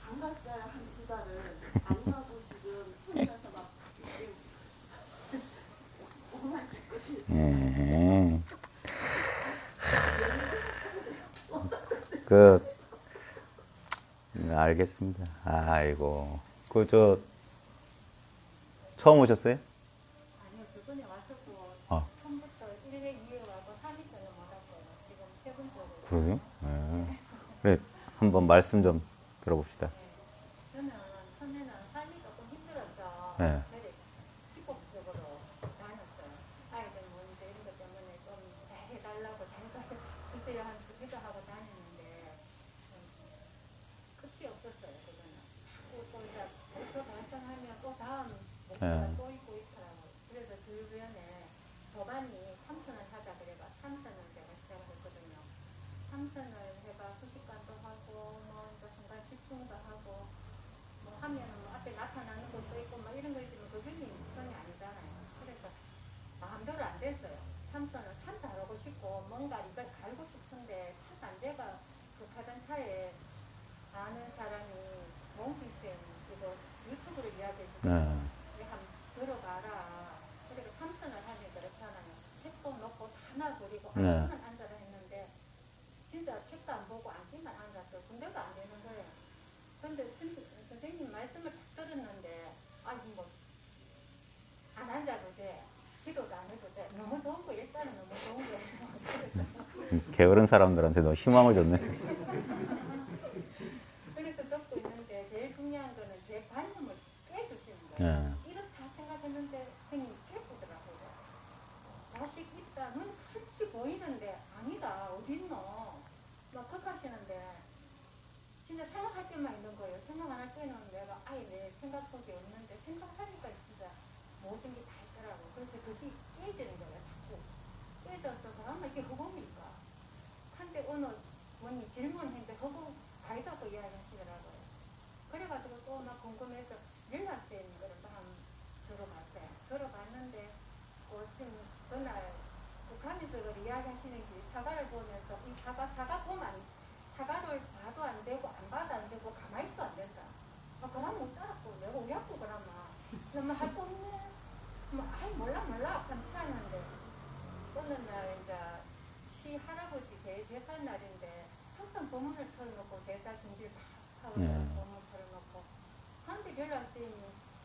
Speaker 4: 안 갔어요. 한 2달을. 안 가고 지금 혼자서 막 이렇게 오만 짓거리.
Speaker 1: 예. 알겠습니다. 아이고. 처음 오셨어요?
Speaker 3: 아니요, 저번에 왔었고
Speaker 1: 아.
Speaker 3: 처음부터 1회, 2회 와서 3회째는 못 왔고요. 지금 세 번째로.
Speaker 1: 그러게요. 예. 그래, 한번 말씀 좀 들어봅시다.
Speaker 3: 저는 처음에는 삶이 조금 힘들어서
Speaker 1: 네.
Speaker 3: 되게 기법적으로 다녔어요. 아이들 뭐 이제 이런 것 때문에 좀 잘해달라고 잘해주세요 하면서 기도하고 다녔는데 끝이 없었어요. 그거는 자꾸 또 이제 목표 달성하면 또 다음 목표가
Speaker 1: 네.
Speaker 3: 또 있고 있더라고요. 그래서 주변에 도반이 참선을 하자 그래가 참선을 제가 시작을 했거든요. 참선을 해가 후식관도 하고 뭐 이제 순간 집중도 하고 뭐 하면은 뭐 앞에 나타나는 것도 있고 막 이런 거 있으면 그게 선이 아니잖아요. 그래서 마음대로 안 됐어요. 참선을 참 잘하고 싶고 뭔가 이걸 갈고 싶은데 참 안 돼가 그 가던 차에 아는 사람이 몽키쌤 이거 유튜브를 이야기해 주거든요.
Speaker 1: 네.
Speaker 3: 한번 들어봐라. 그리고 참선을 하면 그렇잖아요. 책도 놓고 다 놔버리고
Speaker 1: 네.
Speaker 3: 앉기만 앉아라 했는데 진짜 책도 안 보고 앉기만 앉았어요. 근데도 안 되는 거예요. 근데 선생님 말씀을 딱 들었는데 아니 뭐안 앉아도 돼. 기도도 안 해도 돼. 너무 좋은 거 일단은 너무 좋은 거예요. 그래서
Speaker 1: 게으른 사람들한테 너무 희망을 줬네.
Speaker 3: 그래서 듣고 있는데 제일 중요한 거는 제 관념을 깨주시는 거예요.
Speaker 1: 네.
Speaker 3: 이렇다 생각했는데 선생님이 깨주더라고요. 자식 있다. 눈 같이 보이는데 아니다. 어딨노. 막 그렇하시는데 진짜 생각할 때만 있는 거예요. 생각 안 할 때는 내가 아예 내 생각 속에 없는데 생각하니까 진짜 모든 게 다 있더라고요. 그래서 그게 깨지는 거예요. 자꾸. 깨져서 그러면 이게 허공일까? 한때 어느 분이 질문했는데 허공 아니다고 이야기하시더라고요. 그래가지고 또 막 궁금해서 릴라쌤 거를 또 한번 들어봤어요. 들어봤는데 그날 북한에서 이야기하시는 게 사과를 보면서 이 사과 보면 사과를 봐도 안 되고 안 봐도 안 되고 가만히 있어도 안 되는 그럼 못 자랐고 내가 우리 학교 그러면 너무 할 거 없네. 뭐 아이 몰라 괜찮은데 어느 날 이제 시 할아버지 제사 날인데 항상 법문을 틀어놓고 제사 준비를 다 하고
Speaker 1: 네.
Speaker 3: 법문 틀어놓고 한테 연락했더니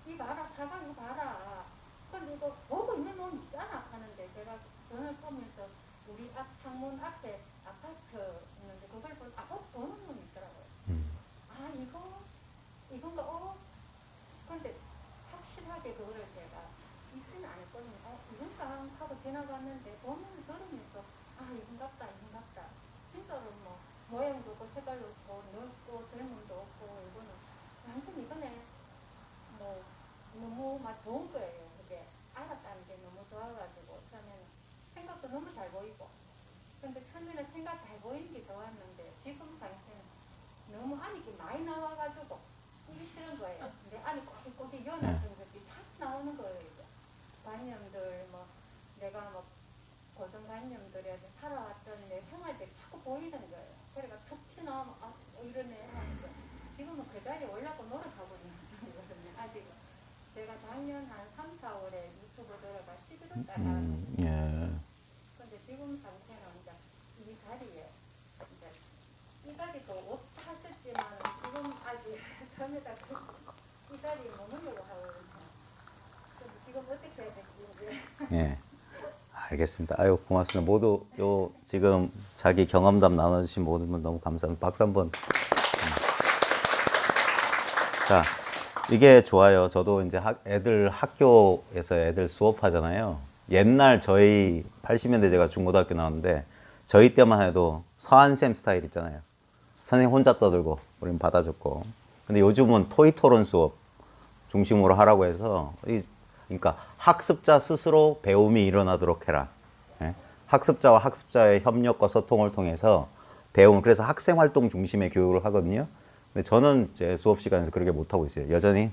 Speaker 3: 이 봐라 사과 이거 봐라. 근데 이거 보고 있는 놈 있잖아 하는데 제가 전을 보면서 우리 앞 창문 앞에 아파트 있는데 그걸 보고 아파트 보는 놈이 있더라고요. 아 이건가 근데 확실하게 그거를 제가 잊지는 않았거든요. 이건가 하고 지나갔는데 보문을 들으면서 이건갑다 진짜로 뭐 모양도 없고 색깔도 없고 넓고 젊음도 없고 이거는 완전 이거네. 뭐 너무 막 좋은 거예요. 그게 알았다는 게 너무 좋아가지고 처음에는 생각도 너무 잘 보이고 근데 처음에는 생각 잘 보이는 게 좋았는데 지금 상태는 너무 안이 많이 나와가지고 이게 싫은 거예요. 근데 안이 꼬깃꼬깃 연했던 것들이 자꾸 나오는 거예요. 이제 관념들 뭐 내가 뭐 고정관념들에 살아왔던 내 생활들이 자꾸 보이는 거예요. 그러니까 툭 튀나오면 이러네 하면서 지금은 그 자리에 올라고 노력하고 있는 중이거든요. 아직은 제가 작년 한 3, 4월에 유튜브 들어가 11월 달에
Speaker 1: 예.
Speaker 3: 근데 지금 상태는 이제 이 자리에 이제 이 자리도 없다 하셨지만 지금 아직 전에다 이 자리에 머물려고 하거든요. 근데 지금 어떻게 해야 될지 이제
Speaker 1: 예. 알겠습니다. 아유, 고맙습니다. 모두 지금 자기 경험담 나눠주신 모든 분 너무 감사합니다. 박수 한번. 자, 이게 좋아요. 저도 이제 애들 학교에서 애들 수업하잖아요. 옛날 저희 80년대 제가 중고등학교 나왔는데 저희 때만 해도 서한쌤 스타일 있잖아요. 선생님 혼자 떠들고 우리는 받아줬고. 근데 요즘은 토의 토론 수업 중심으로 하라고 해서 그러니까 학습자 스스로 배움이 일어나도록 해라. 예? 학습자와 학습자의 협력과 소통을 통해서 배움을 그래서 학생 활동 중심의 교육을 하거든요. 근데 저는 제 수업 시간에서 그렇게 못 하고 있어요. 여전히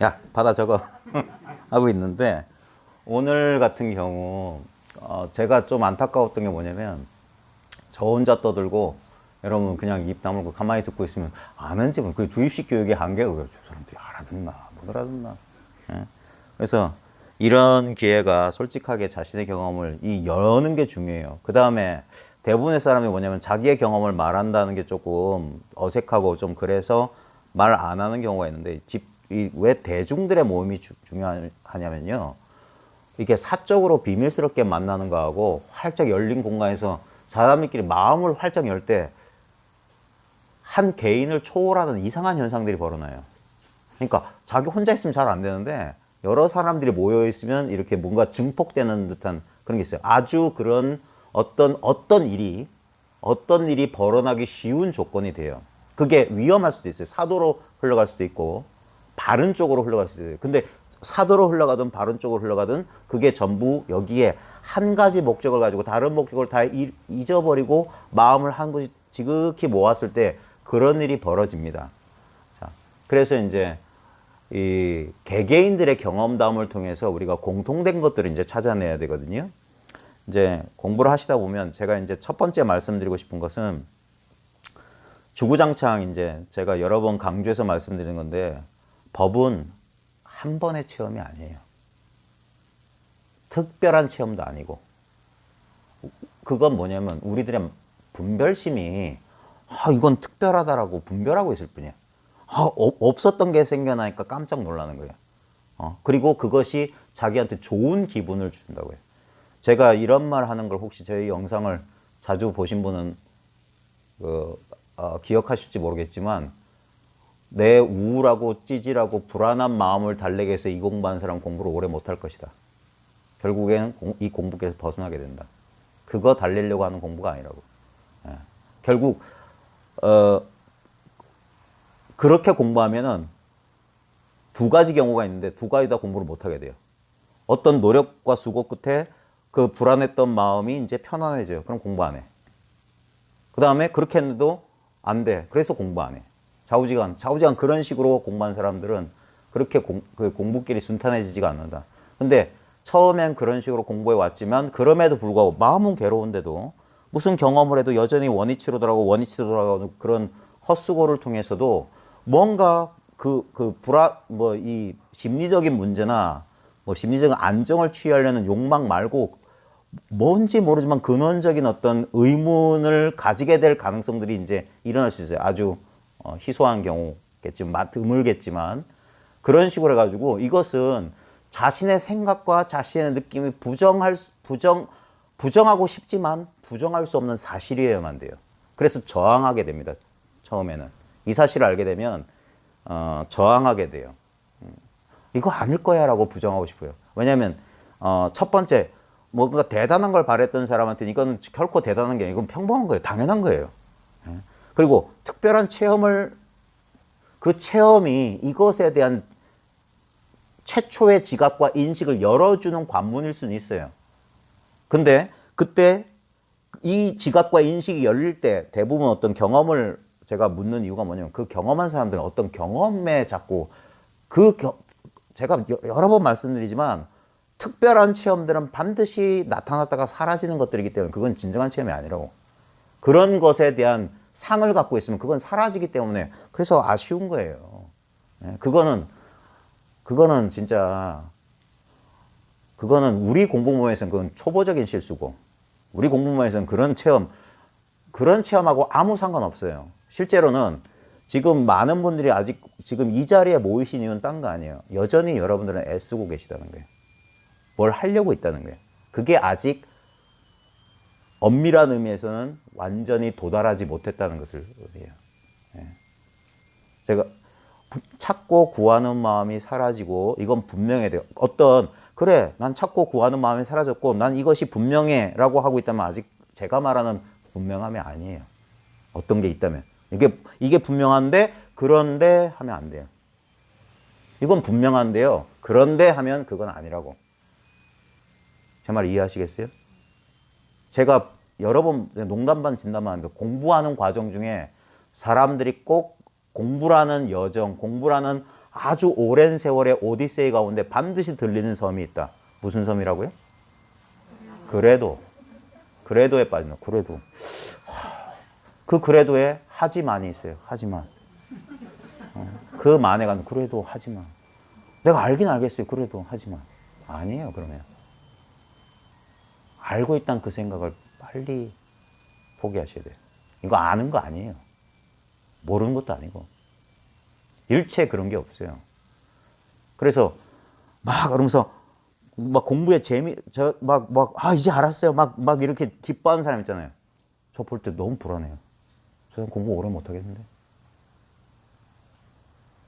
Speaker 1: 야 받아 적어 하고 있는데 오늘 같은 경우 제가 좀 안타까웠던 게 뭐냐면 저 혼자 떠들고 여러분 그냥 입 다물고 가만히 듣고 있으면 아는지 그 주입식 교육의 한계가 그래요. 저 사람들이 알아듣나 못 알아듣나. 예? 그래서 이런 기회가 솔직하게 자신의 경험을 여는 게 중요해요. 그 다음에 대부분의 사람이 뭐냐면 자기의 경험을 말한다는 게 조금 어색하고 좀 그래서 말 안 하는 경우가 있는데 왜 대중들의 모임이 중요하냐면요. 이게 사적으로 비밀스럽게 만나는 거하고 활짝 열린 공간에서 사람들끼리 마음을 활짝 열 때 한 개인을 초월하는 이상한 현상들이 벌어나요. 그러니까 자기 혼자 있으면 잘 안 되는데 여러 사람들이 모여 있으면 이렇게 뭔가 증폭되는 듯한 그런 게 있어요. 아주 그런 어떤 일이 벌어나기 쉬운 조건이 돼요. 그게 위험할 수도 있어요. 사도로 흘러갈 수도 있고 바른 쪽으로 흘러갈 수도 있어요. 근데 사도로 흘러가든 바른 쪽으로 흘러가든 그게 전부 여기에 한 가지 목적을 가지고 다른 목적을 다 잊어버리고 마음을 한 곳이 지극히 모았을 때 그런 일이 벌어집니다. 자, 그래서 이제 이 개개인들의 경험담을 통해서 우리가 공통된 것들을 이제 찾아내야 되거든요. 이제 공부를 하시다 보면 제가 이제 첫 번째 말씀드리고 싶은 것은 주구장창 이제 제가 여러 번 강조해서 말씀드리는 건데 법은 한 번의 체험이 아니에요. 특별한 체험도 아니고 그건 뭐냐면 우리들의 분별심이 이건 특별하다라고 분별하고 있을 뿐이에요. 없었던 게 생겨나니까 깜짝 놀라는 거예요. 그리고 그것이 자기한테 좋은 기분을 준다고요. 제가 이런 말 하는 걸 혹시 저희 영상을 자주 보신 분은 기억하실지 모르겠지만 내 우울하고 찌질하고 불안한 마음을 달래기 위해서 이 공부하는 사람은 공부를 오래 못할 것이다. 결국에는 이 공부께서 벗어나게 된다. 그거 달래려고 하는 공부가 아니라고. 예. 결국 그렇게 공부하면은 두 가지 경우가 있는데 두 가지 다 공부를 못하게 돼요. 어떤 노력과 수고 끝에 그 불안했던 마음이 이제 편안해져요. 그럼 공부 안 해. 그 다음에 그렇게 했는데도 안 돼. 그래서 공부 안 해. 좌우지간 그런 식으로 공부한 사람들은 그렇게 그 공부길이 순탄해지지가 않는다. 근데 처음엔 그런 식으로 공부해 왔지만 그럼에도 불구하고 마음은 괴로운데도 무슨 경험을 해도 여전히 원위치로 돌아가고 그런 헛수고를 통해서도 뭔가 이 심리적인 문제나 뭐 심리적인 안정을 취하려는 욕망 말고 뭔지 모르지만 근원적인 어떤 의문을 가지게 될 가능성들이 이제 일어날 수 있어요. 아주 희소한 경우겠지만, 드물겠지만 그런 식으로 해가지고 이것은 자신의 생각과 자신의 느낌이 부정하고 싶지만 부정할 수 없는 사실이어야만 돼요. 그래서 저항하게 됩니다. 처음에는 이 사실을 알게 되면 저항하게 돼요. 이거 아닐 거야라고 부정하고 싶어요. 왜냐하면 첫 번째 뭔가 대단한 걸 바랬던 사람한테는 이거는 결코 대단한 게 아니고 이건 평범한 거예요. 당연한 거예요. 그리고 특별한 그 체험이 이것에 대한 최초의 지각과 인식을 열어주는 관문일 수는 있어요. 근데 그때 이 지각과 인식이 열릴 때 대부분 어떤 경험을 제가 묻는 이유가 뭐냐면 그 경험한 사람들은 어떤 경험에 자꾸 제가 여러 번 말씀드리지만 특별한 체험들은 반드시 나타났다가 사라지는 것들이기 때문에 그건 진정한 체험이 아니라고. 그런 것에 대한 상을 갖고 있으면 그건 사라지기 때문에 그래서 아쉬운 거예요. 그거는 진짜 그거는 우리 공부모임에서는 그건 초보적인 실수고 우리 공부모임에서는 그런 체험하고 아무 상관없어요. 실제로는 지금 많은 분들이 아직 지금 이 자리에 모이신 이유는 딴 거 아니에요. 여전히 여러분들은 애쓰고 계시다는 거예요. 뭘 하려고 있다는 거예요. 그게 아직 엄밀한 의미에서는 완전히 도달하지 못했다는 것을 의미해요. 제가 찾고 구하는 마음이 사라지고 이건 분명해야 돼요. 그래 난 찾고 구하는 마음이 사라졌고 난 이것이 분명해 라고 하고 있다면 아직 제가 말하는 분명함이 아니에요. 어떤 게 있다면 이게 분명한데 그런데 하면 안 돼요. 이건 분명한데요. 그런데 하면 그건 아니라고. 제 말 이해하시겠어요? 제가 여러 번 농담 반 진담 반 하는데 공부하는 과정 중에 사람들이 꼭 공부라는 여정, 공부라는 아주 오랜 세월의 오디세이 가운데 반드시 들리는 섬이 있다. 무슨 섬이라고요? 그래도에 빠진다. 그래도에 하지만이 있어요. 하지만. 그 만에 가면 그래도 하지만. 내가 알긴 알겠어요. 그래도 하지만. 아니에요. 그러면. 알고 있다는 그 생각을 빨리 포기하셔야 돼요. 이거 아는 거 아니에요. 모르는 것도 아니고. 일체 그런 게 없어요. 그래서 막 그러면서 막 공부에 이제 알았어요. 막 이렇게 기뻐하는 사람 있잖아요. 저 볼 때 너무 불안해요. 저 사람 공부 오래 못 하겠는데.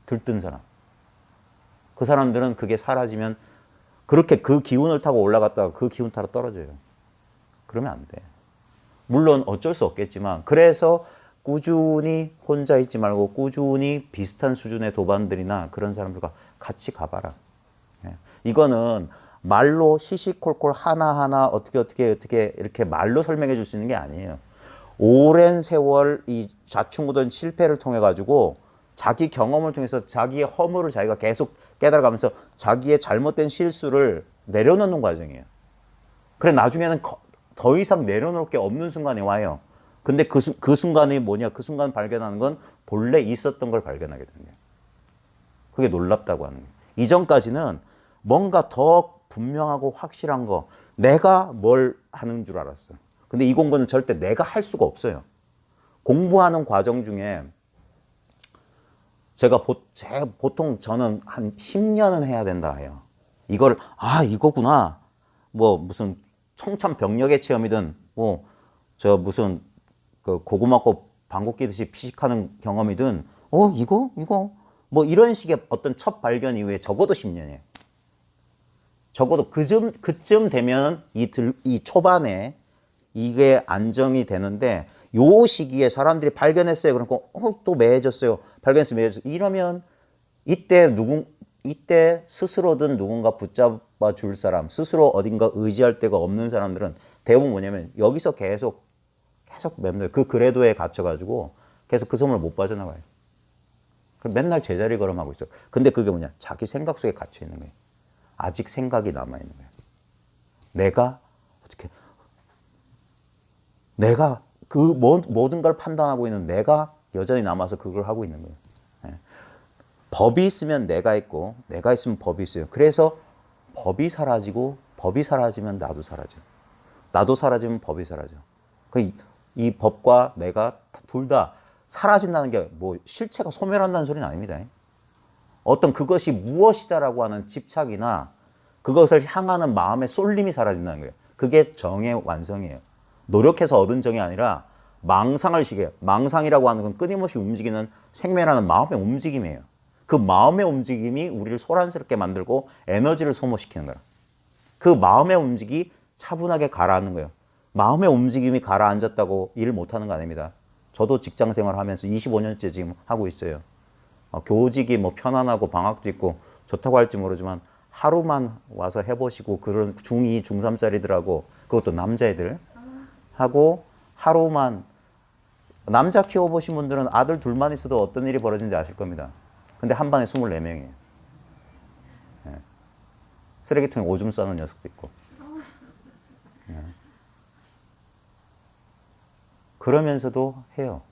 Speaker 1: 들뜬 사람. 그 사람들은 그게 사라지면 그렇게 그 기운을 타고 올라갔다가 그 기운 타러 떨어져요. 그러면 안 돼. 물론 어쩔 수 없겠지만 그래서 꾸준히 혼자 있지 말고 꾸준히 비슷한 수준의 도반들이나 그런 사람들과 같이 가봐라. 이거는 말로 시시콜콜 하나하나 어떻게 이렇게 말로 설명해 줄 수 있는 게 아니에요. 오랜 세월 이 좌충우돌 실패를 통해 가지고 자기 경험을 통해서 자기의 허물을 자기가 계속 깨달아가면서 자기의 잘못된 실수를 내려놓는 과정이에요. 그래 나중에는 더 이상 내려놓을 게 없는 순간이 와요. 근데 그 순간이 뭐냐? 그 순간 발견하는 건 본래 있었던 걸 발견하게 되는 거예요. 그게 놀랍다고 하는 거예요. 이전까지는 뭔가 더 분명하고 확실한 거, 내가 뭘 하는 줄 알았어. 근데 이 공부는 절대 내가 할 수가 없어요. 공부하는 과정 중에 제가 보통 저는 한 10년은 해야 된다 해요. 이거구나. 뭐 무슨 청천벽력의 체험이든 무슨 그 고구마꽃 방귀 뀌듯이 피식하는 경험이든 이거 뭐 이런 식의 어떤 첫 발견 이후에 적어도 10년이에요. 적어도 그쯤 되면 이 초반에 이게 안정이 되는데 요 시기에 사람들이 발견했어요. 그러니까 또 매해졌어요. 발견했어요. 이러면 이때 스스로든 누군가 붙잡아 줄 사람, 스스로 어딘가 의지할 데가 없는 사람들은 대부분 뭐냐면 여기서 계속 맴돌아요. 그 그래도에 갇혀가지고 계속 그 섬을 못 빠져나가요. 맨날 제자리 걸음하고 있어. 근데 그게 뭐냐? 자기 생각 속에 갇혀 있는 거예요. 아직 생각이 남아 있는 거예요. 내가 그 모든 걸 판단하고 있는 내가 여전히 남아서 그걸 하고 있는 거예요. 법이 있으면 내가 있고 내가 있으면 법이 있어요. 그래서 법이 사라지고 법이 사라지면 나도 사라져. 나도 사라지면 법이 사라져. 이 법과 내가 둘 다 사라진다는 게 뭐 실체가 소멸한다는 소리는 아닙니다. 어떤 그것이 무엇이다라고 하는 집착이나 그것을 향하는 마음의 쏠림이 사라진다는 거예요. 그게 정의 완성이에요. 노력해서 얻은 정이 아니라 망상을 시켜요. 망상이라고 하는 건 끊임없이 움직이는 생명이라는 마음의 움직임이에요. 그 마음의 움직임이 우리를 소란스럽게 만들고 에너지를 소모시키는 거예요. 그 마음의 움직임이 차분하게 가라앉는 거예요. 마음의 움직임이 가라앉았다고 일 못하는 거 아닙니다. 저도 직장 생활하면서 25년째 지금 하고 있어요. 교직이 뭐 편안하고 방학도 있고 좋다고 할지 모르지만 하루만 와서 해보시고 그런 중2, 중3짜리들하고 그것도 남자애들 하고 하루만 남자 키워보신 분들은 아들 둘만 있어도 어떤 일이 벌어지는지 아실 겁니다. 근데 한 반에 24명이에요. 쓰레기통에 오줌 싸는 녀석도 있고. 그러면서도 해요.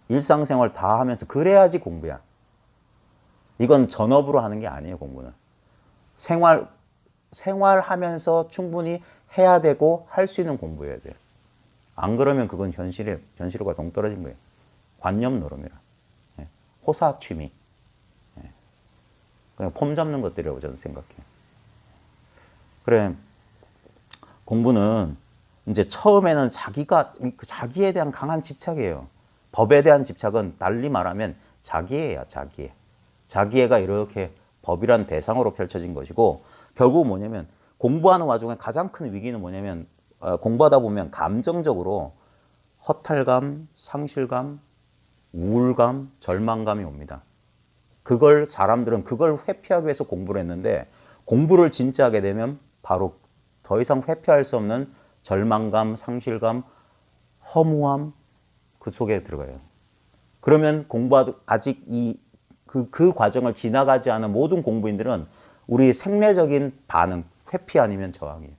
Speaker 1: 일상생활 다 하면서 그래야지 공부야. 이건 전업으로 하는 게 아니에요, 공부는. 생활하면서 충분히 해야 되고 할 수 있는 공부여야 돼요. 안 그러면 그건 현실과 동떨어진 거예요. 관념 노름이라. 호사 취미. 그냥 폼 잡는 것들이라고 저는 생각해요. 그래, 공부는 이제 처음에는 자기에 대한 강한 집착이에요. 법에 대한 집착은 달리 말하면 자기애야, 자기애. 자기애가 이렇게 법이란 대상으로 펼쳐진 것이고, 결국 뭐냐면 공부하는 와중에 가장 큰 위기는 뭐냐면 공부하다 보면 감정적으로 허탈감, 상실감, 우울감, 절망감이 옵니다. 사람들은 그걸 회피하기 위해서 공부를 했는데 공부를 진짜 하게 되면 바로 더 이상 회피할 수 없는 절망감, 상실감, 허무함 그 속에 들어가요. 그러면 아직 그 과정을 지나가지 않은 모든 공부인들은 우리 생리적인 반응, 회피 아니면 저항이에요.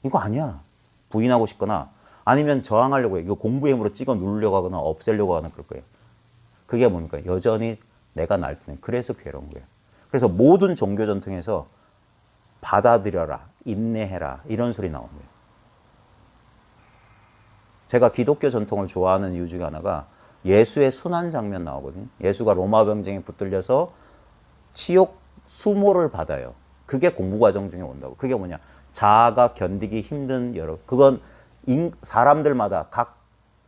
Speaker 1: 이거 아니야. 부인하고 싶거나 아니면 저항하려고 해요. 이거 공부의 힘으로 찍어 누르려고 하거나 없애려고 하는 그럴 거예요. 그게 뭡니까? 여전히 내가 날뛰는. 그래서 괴로운 거예요. 그래서 모든 종교 전통에서 받아들여라, 인내해라 이런 소리 나오는 거예요. 제가 기독교 전통을 좋아하는 이유 중에 하나가 예수의 순환 장면 나오거든요. 예수가 로마 병정에 붙들려서 치욕 수모를 받아요. 그게 공부 과정 중에 온다고. 그게 뭐냐? 자아가 견디기 힘든 그건 사람들마다 각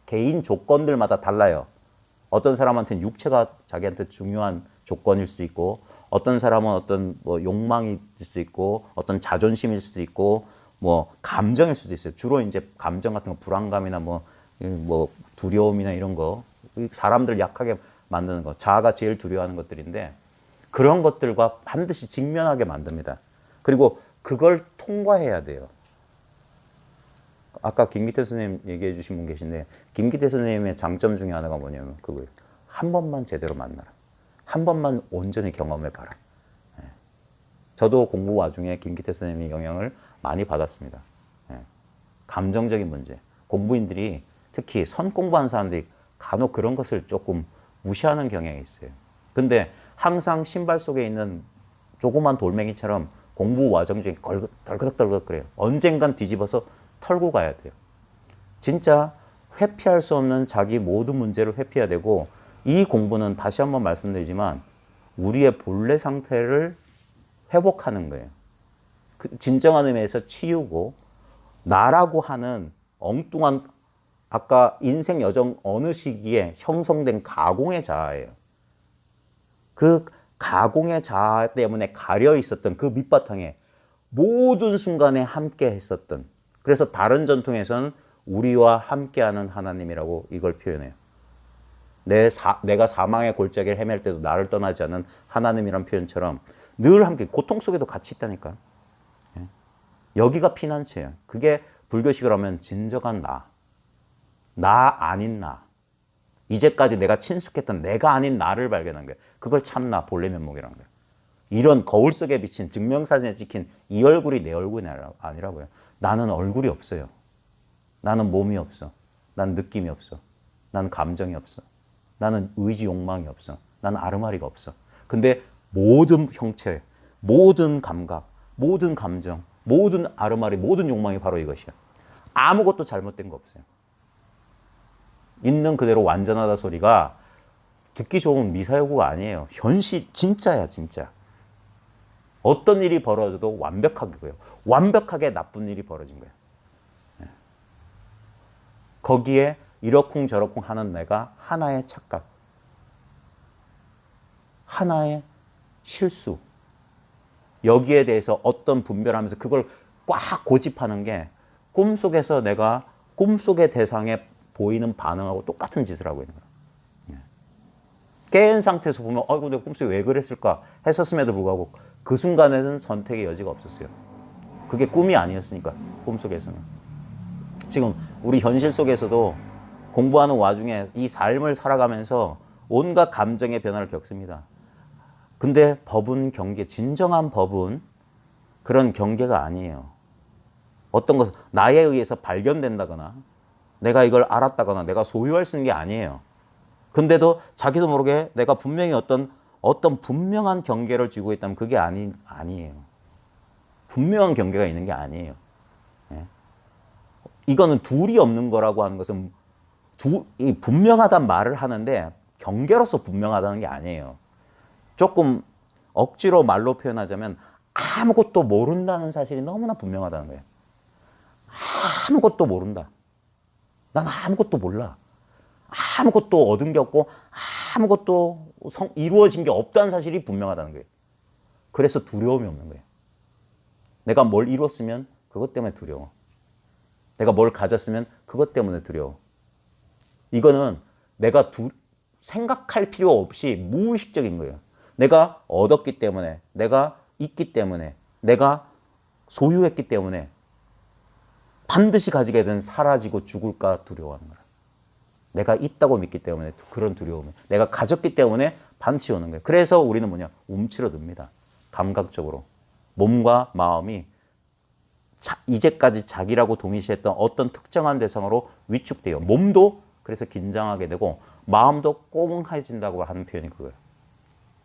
Speaker 1: 개인 조건들마다 달라요. 어떤 사람한테는 육체가 자기한테 중요한 조건일 수도 있고, 어떤 사람은 어떤 뭐 욕망일 수도 있고, 어떤 자존심일 수도 있고, 뭐 감정일 수도 있어요. 주로 이제 감정 같은 거, 불안감이나 뭐 두려움이나 이런 거, 사람들 약하게 만드는 거, 자아가 제일 두려워하는 것들인데 그런 것들과 반드시 직면하게 만듭니다. 그리고 그걸 통과해야 돼요. 아까 김기태 선생님 얘기해 주신 분 계신데 김기태 선생님의 장점 중에 하나가 뭐냐면 그거예요. 한 번만 제대로 만나라. 한 번만 온전히 경험해봐라. 저도 공부 와중에 김기태 선생님의 영향을 많이 받았습니다. 감정적인 문제. 공부인들이 특히 선 공부하는 사람들이 간혹 그런 것을 조금 무시하는 경향이 있어요. 근데 항상 신발 속에 있는 조그만 돌멩이처럼 공부 과정 중에 덜그덕덜그덕 그래요. 언젠간 뒤집어서 털고 가야 돼요. 진짜 회피할 수 없는 자기 모든 문제를 회피해야 되고 이 공부는 다시 한번 말씀드리지만 우리의 본래 상태를 회복하는 거예요. 진정한 의미에서 치유고 나라고 하는 엉뚱한 아까 인생 여정 어느 시기에 형성된 가공의 자아예요. 그 가공의 자아 때문에 가려 있었던 그 밑바탕에 모든 순간에 함께 했었던 그래서 다른 전통에서는 우리와 함께하는 하나님이라고 이걸 표현해요. 내가 사망의 골짜기를 헤맬 때도 나를 떠나지 않는 하나님이란 표현처럼 늘 함께 고통 속에도 같이 있다니까. 여기가 피난처예요. 그게 불교식으로 하면 진정한 나 아닌 나. 이제까지 내가 친숙했던 내가 아닌 나를 발견한 거예요. 그걸 참나 본래 면목이라는 거예요. 이런 거울 속에 비친 증명사진에 찍힌 이 얼굴이 내 얼굴이 아니라고요. 나는 얼굴이 없어요. 나는 몸이 없어. 난 느낌이 없어. 난 감정이 없어. 나는 의지 욕망이 없어. 나는 아르마리가 없어. 근데 모든 형체, 모든 감각, 모든 감정, 모든 아르마리, 모든 욕망이 바로 이것이야. 아무것도 잘못된 거 없어요. 있는 그대로 완전하다 소리가 듣기 좋은 미사여구가 아니에요. 현실, 진짜야, 진짜. 어떤 일이 벌어져도 완벽하게 그래요. 완벽하게 나쁜 일이 벌어진 거예요. 거기에 이러쿵저러쿵 하는 내가 하나의 착각, 하나의 실수, 여기에 대해서 어떤 분별하면서 그걸 꽉 고집하는 게 꿈속에서 내가 꿈속의 대상에 보이는 반응하고 똑같은 짓을 하고 있는 거예요. 깨인 상태에서 보면 아이고 내가 꿈속에 왜 그랬을까 했었음에도 불구하고 그 순간에는 선택의 여지가 없었어요. 그게 꿈이 아니었으니까 꿈속에서는. 지금 우리 현실 속에서도 공부하는 와중에 이 삶을 살아가면서 온갖 감정의 변화를 겪습니다. 근데 법은 경계, 진정한 법은 그런 경계가 아니에요. 어떤 것은 나에 의해서 발견된다거나 내가 이걸 알았다거나 내가 소유할 수 있는 게 아니에요. 근데도 자기도 모르게 내가 분명히 어떤 분명한 경계를 쥐고 있다면 그게 아니에요. 분명한 경계가 있는 게 아니에요. 예? 이거는 둘이 없는 거라고 하는 것은 분명하단 말을 하는데 경계로서 분명하다는 게 아니에요. 조금 억지로 말로 표현하자면 아무것도 모른다는 사실이 너무나 분명하다는 거예요. 아무것도 모른다. 난 아무것도 몰라. 아무것도 얻은 게 없고 아무것도 이루어진 게 없다는 사실이 분명하다는 거예요. 그래서 두려움이 없는 거예요. 내가 뭘 이뤘으면 그것 때문에 두려워. 내가 뭘 가졌으면 그것 때문에 두려워. 이거는 내가 생각할 필요 없이 무의식적인 거예요. 내가 얻었기 때문에, 내가 있기 때문에, 내가 소유했기 때문에 반드시 가지게 되는 사라지고 죽을까 두려워하는 거야. 내가 있다고 믿기 때문에 그런 두려움이, 내가 가졌기 때문에 반드시 오는 거예요. 그래서 우리는 뭐냐? 움츠러듭니다. 감각적으로. 몸과 마음이 이제까지 자기라고 동의시했던 어떤 특정한 대상으로 위축돼요. 몸도 그래서 긴장하게 되고 마음도 꽁해진다고 하는 표현이 그거예요.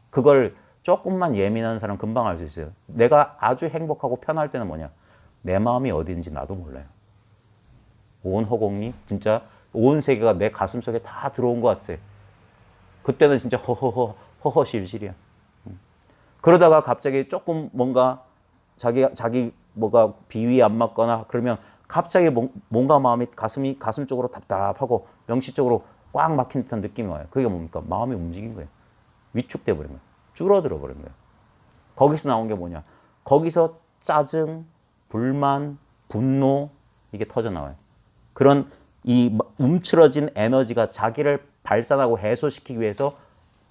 Speaker 1: 그걸 조금만 예민한 사람 금방 알 수 있어요. 내가 아주 행복하고 편할 때는 뭐냐? 내 마음이 어디인지 나도 몰라요. 온 허공이 진짜 온 세계가 내 가슴 속에 다 들어온 것 같아. 그때는 진짜 허허실실이야. 그러다가 갑자기 조금 뭔가 자기 뭐가 비위 안 맞거나 그러면 갑자기 뭔가 마음이 가슴 쪽으로 답답하고 명치 쪽으로 꽉 막힌 듯한 느낌이 와요. 그게 뭡니까? 마음이 움직인 거예요. 위축돼 버린 거예요. 줄어들어 버린 거예요. 거기서 나온 게 뭐냐? 거기서 짜증, 불만, 분노 이게 터져 나와요. 그런 이 움츠러진 에너지가 자기를 발산하고 해소시키기 위해서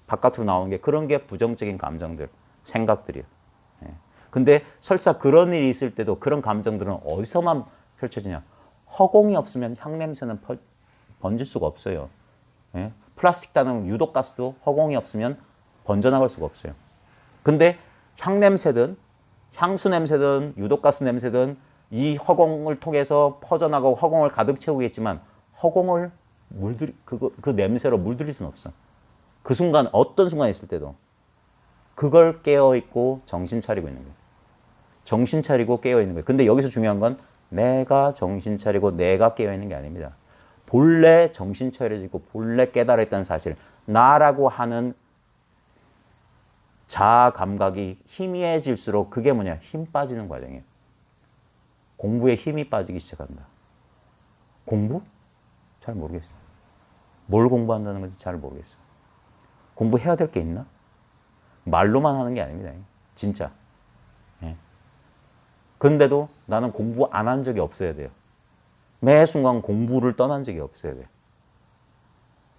Speaker 1: 바깥으로 나오는 게 그런 게 부정적인 감정들, 생각들이에요. 근데 설사 그런 일이 있을 때도 그런 감정들은 어디서만 펼쳐지냐? 허공이 없으면 향냄새는 번질 수가 없어요. 플라스틱 다는 유독가스도 허공이 없으면 번져나갈 수가 없어요. 근데 향냄새든 향수 냄새든 유독가스 냄새든 이 허공을 통해서 퍼져나가고 허공을 가득 채우겠지만 허공을 그 냄새로 물들일 수는 없어. 그 순간 어떤 순간에 있을 때도 그걸 깨어있고 정신 차리고 있는 거예요. 정신 차리고 깨어있는 거예요. 근데 여기서 중요한 건 내가 정신 차리고 내가 깨어있는 게 아닙니다. 본래 정신 차려지고 본래 깨달았다는 사실, 나라고 하는 자아 감각이 희미해질수록 그게 뭐냐? 힘 빠지는 과정이에요. 공부에 힘이 빠지기 시작한다. 공부? 잘 모르겠어요. 뭘 공부한다는 건지 잘 모르겠어요. 공부해야 될 게 있나? 말로만 하는 게 아닙니다. 진짜. 그런데도 나는 공부 안 한 적이 없어야 돼요. 매 순간 공부를 떠난 적이 없어야 돼요.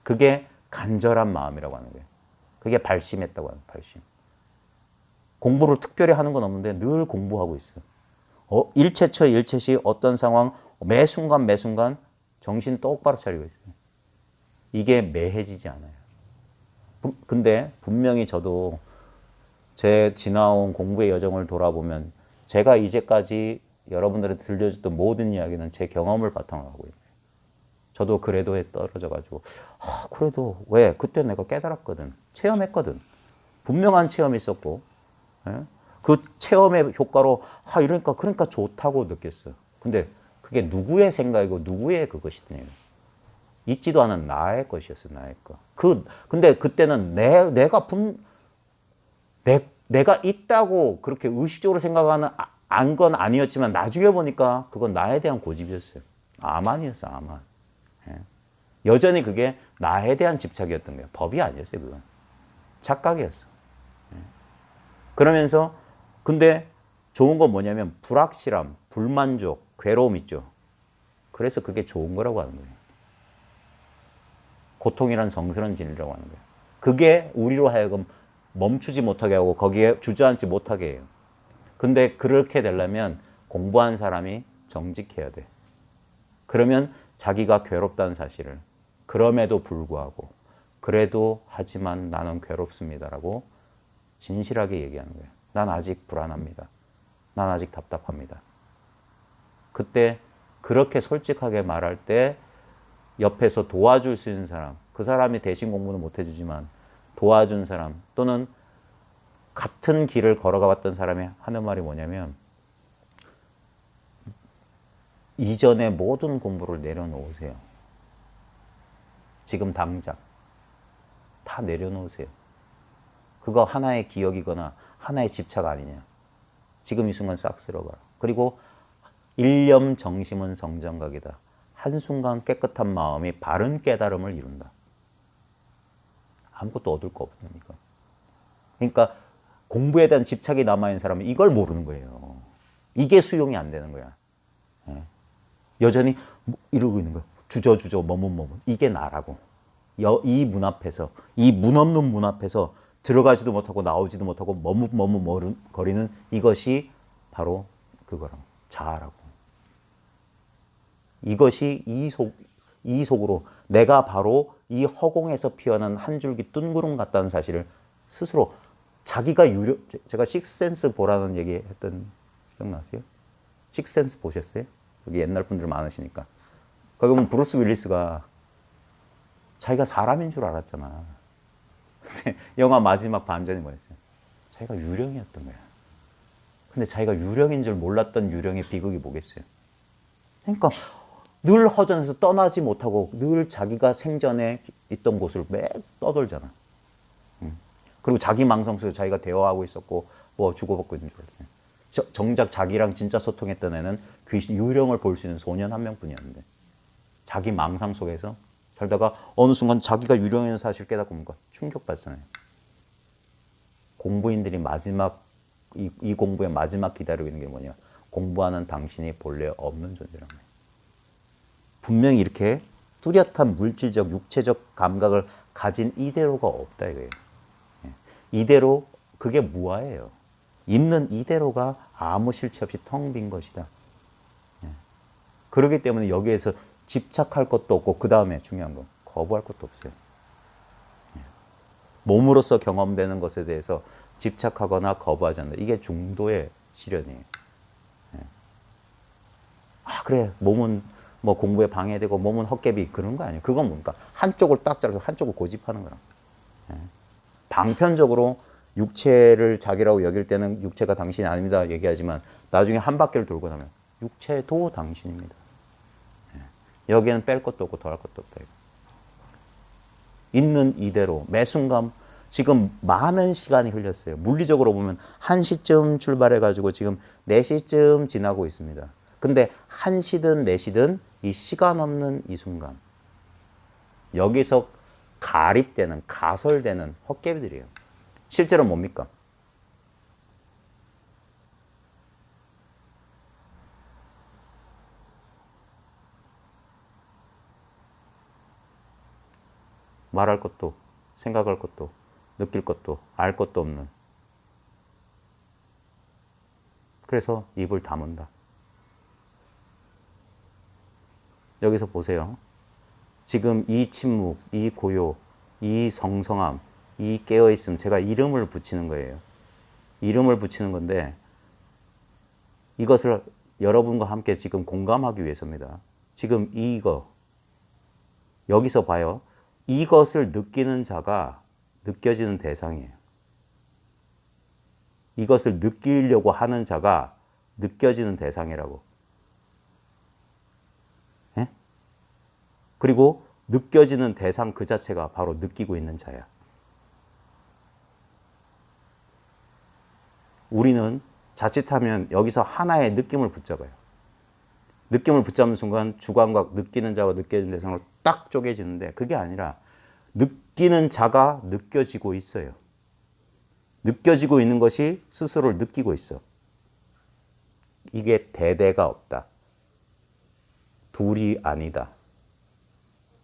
Speaker 1: 그게 간절한 마음이라고 하는 거예요. 그게 발심했다고 하는 거예요. 발심. 공부를 특별히 하는 건 없는데 늘 공부하고 있어요. 일체처 일체시 어떤 상황 매 순간 정신 똑바로 차리고 있어요. 이게 매해지지 않아요. 근데 분명히 저도 제 지나온 공부의 여정을 돌아보면 제가 이제까지 여러분들한테 들려줬던 모든 이야기는 제 경험을 바탕으로 하고 있어요. 저도 그래도에 떨어져가지고 그래도 왜 그때 내가 깨달았거든. 체험했거든. 분명한 체험이 있었고 그 체험의 효과로 그러니까 좋다고 느꼈어요. 근데 그게 누구의 생각이고 누구의 그것이더니 있지도 않은 나의 것이었어요. 나의 것. 근데 그때는 내가 있다고 그렇게 의식적으로 생각하는 안 건 아니었지만 나중에 보니까 그건 나에 대한 고집이었어요. 아만이었어, 아만. 여전히 그게 나에 대한 집착이었던 거예요. 법이 아니었어요, 그건. 착각이었어. 그러면서 근데 좋은 건 뭐냐면 불확실함, 불만족, 괴로움 있죠. 그래서 그게 좋은 거라고 하는 거예요. 고통이란 성스러운 진리라고 하는 거예요. 그게 우리로 하여금 멈추지 못하게 하고 거기에 주저앉지 못하게 해요. 근데 그렇게 되려면 공부한 사람이 정직해야 돼. 그러면 자기가 괴롭다는 사실을 그럼에도 불구하고 그래도 하지만 나는 괴롭습니다라고 진실하게 얘기하는 거예요. 난 아직 불안합니다. 난 아직 답답합니다. 그때 그렇게 솔직하게 말할 때 옆에서 도와줄 수 있는 사람, 그 사람이 대신 공부는 못 해주지만 도와준 사람 또는 같은 길을 걸어가 봤던 사람이 하는 말이 뭐냐면 이전의 모든 공부를 내려놓으세요. 지금 당장 다 내려놓으세요. 그거 하나의 기억이거나 하나의 집착 아니냐. 지금 이 순간 싹 쓸어봐라. 그리고 일념 정심은 성정각이다. 한순간 깨끗한 마음이 바른 깨달음을 이룬다. 아무것도 얻을 거 없으니까. 그러니까 공부에 대한 집착이 남아있는 사람은 이걸 모르는 거예요. 이게 수용이 안 되는 거야. 여전히 이러고 있는 거야. 주저주저 머뭇머뭇. 이게 나라고. 이 문 앞에서, 이 문 없는 문 앞에서 들어가지도 못하고 나오지도 못하고 머뭇거리는 이것이 바로 그거라고. 자아라고. 이것이 이 속으로 내가 바로 이 허공에서 피어난 한 줄기 뜬구름 같다는 사실을 스스로 자기가 제가 식센스 보라는 얘기 했던 기억나세요? 식센스 보셨어요? 여기 옛날 분들 많으시니까. 거기 보면 브루스 윌리스가 자기가 사람인 줄 알았잖아. 근데 영화 마지막 반전이 뭐였어요? 자기가 유령이었던 거야. 근데 자기가 유령인 줄 몰랐던 유령의 비극이 뭐겠어요? 그러니까 늘 허전해서 떠나지 못하고 늘 자기가 생전에 있던 곳을 매 떠돌잖아. 그리고 자기 망상 속에 자기가 대화하고 있었고 뭐 주고받고 있는 줄 알았어요. 정작 자기랑 진짜 소통했던 애는 귀신, 유령을 볼 수 있는 소년 한 명뿐이었는데 자기 망상 속에서 살다가 어느 순간 자기가 유령인 사실을 깨닫고 뭔가 충격받잖아요. 공부인들이 마지막 이 공부의 마지막 기다리고 있는 게 뭐냐. 공부하는 당신이 본래 없는 존재란 말이에요. 분명히 이렇게 뚜렷한 물질적, 육체적 감각을 가진 이대로가 없다 이거예요. 이대로 그게 무아예요. 있는 이대로가 아무 실체 없이 텅 빈 것이다. 그렇기 때문에 여기에서 집착할 것도 없고 그 다음에 중요한 건 거부할 것도 없어요. 몸으로서 경험되는 것에 대해서 집착하거나 거부하지 않는다. 이게 중도의 실현이에요. 그래 몸은 뭐 공부에 방해되고 몸은 헛개비 그런 거 아니에요. 그건 뭡니까? 한쪽을 딱 잘라서 한쪽을 고집하는 거라. 방편적으로 육체를 자기라고 여길 때는 육체가 당신이 아닙니다 얘기하지만 나중에 한 바퀴를 돌고 나면 육체도 당신입니다. 여기에는 뺄 것도 없고 덜할 것도 없다. 있는 이대로 매 순간 지금 많은 시간이 흘렸어요. 물리적으로 보면 1시쯤 출발해가지고 지금 4시쯤 지나고 있습니다. 근데 1시든 4시든 이 시간 없는 이 순간 여기서 가립되는 가설되는 헛개비들이에요. 실제로 뭡니까? 말할 것도 생각할 것도 느낄 것도 알 것도 없는. 그래서 입을 다문다. 여기서 보세요. 지금 이 침묵, 이 고요, 이 성성함, 이 깨어있음, 제가 이름을 붙이는 거예요. 이름을 붙이는 건데 이것을 여러분과 함께 지금 공감하기 위해서입니다. 지금 이거, 여기서 봐요. 이것을 느끼는 자가 느껴지는 대상이에요. 이것을 느끼려고 하는 자가 느껴지는 대상이라고. 예? 그리고 느껴지는 대상 그 자체가 바로 느끼고 있는 자야. 우리는 자칫하면 여기서 하나의 느낌을 붙잡아요. 느낌을 붙잡는 순간 주관과 느끼는 자와 느껴지는 대상으로 딱 쪼개지는데 그게 아니라 느끼는 자가 느껴지고 있어요. 느껴지고 있는 것이 스스로를 느끼고 있어. 이게 대대가 없다. 둘이 아니다.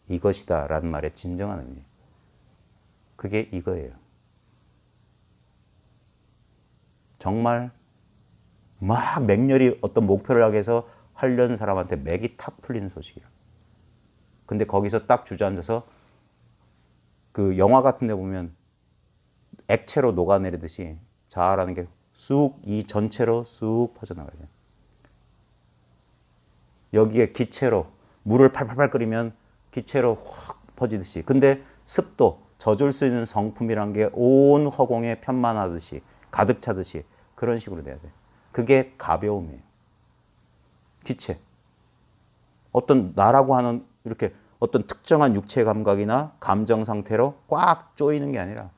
Speaker 1: 이것이다 라는 말의 진정한 의미. 그게 이거예요. 정말 막 맹렬히 어떤 목표를 하기 위해서 하려는 사람한테 맥이 탁 풀리는 소식이라. 근데 거기서 딱 주저앉아서 그 영화 같은 데 보면 액체로 녹아내리듯이 자아라는 게 쑥 이 전체로 쑥 퍼져나가요. 여기에 기체로 물을 팔팔팔 끓이면 기체로 확 퍼지듯이. 근데 습도, 젖을 수 있는 성품이란 게 온 허공에 편만하듯이 가득 차듯이 그런 식으로 돼야 돼. 그게 가벼움이에요. 기체. 어떤 나라고 하는 이렇게 어떤 특정한 육체 감각이나 감정 상태로 꽉 조이는 게 아니라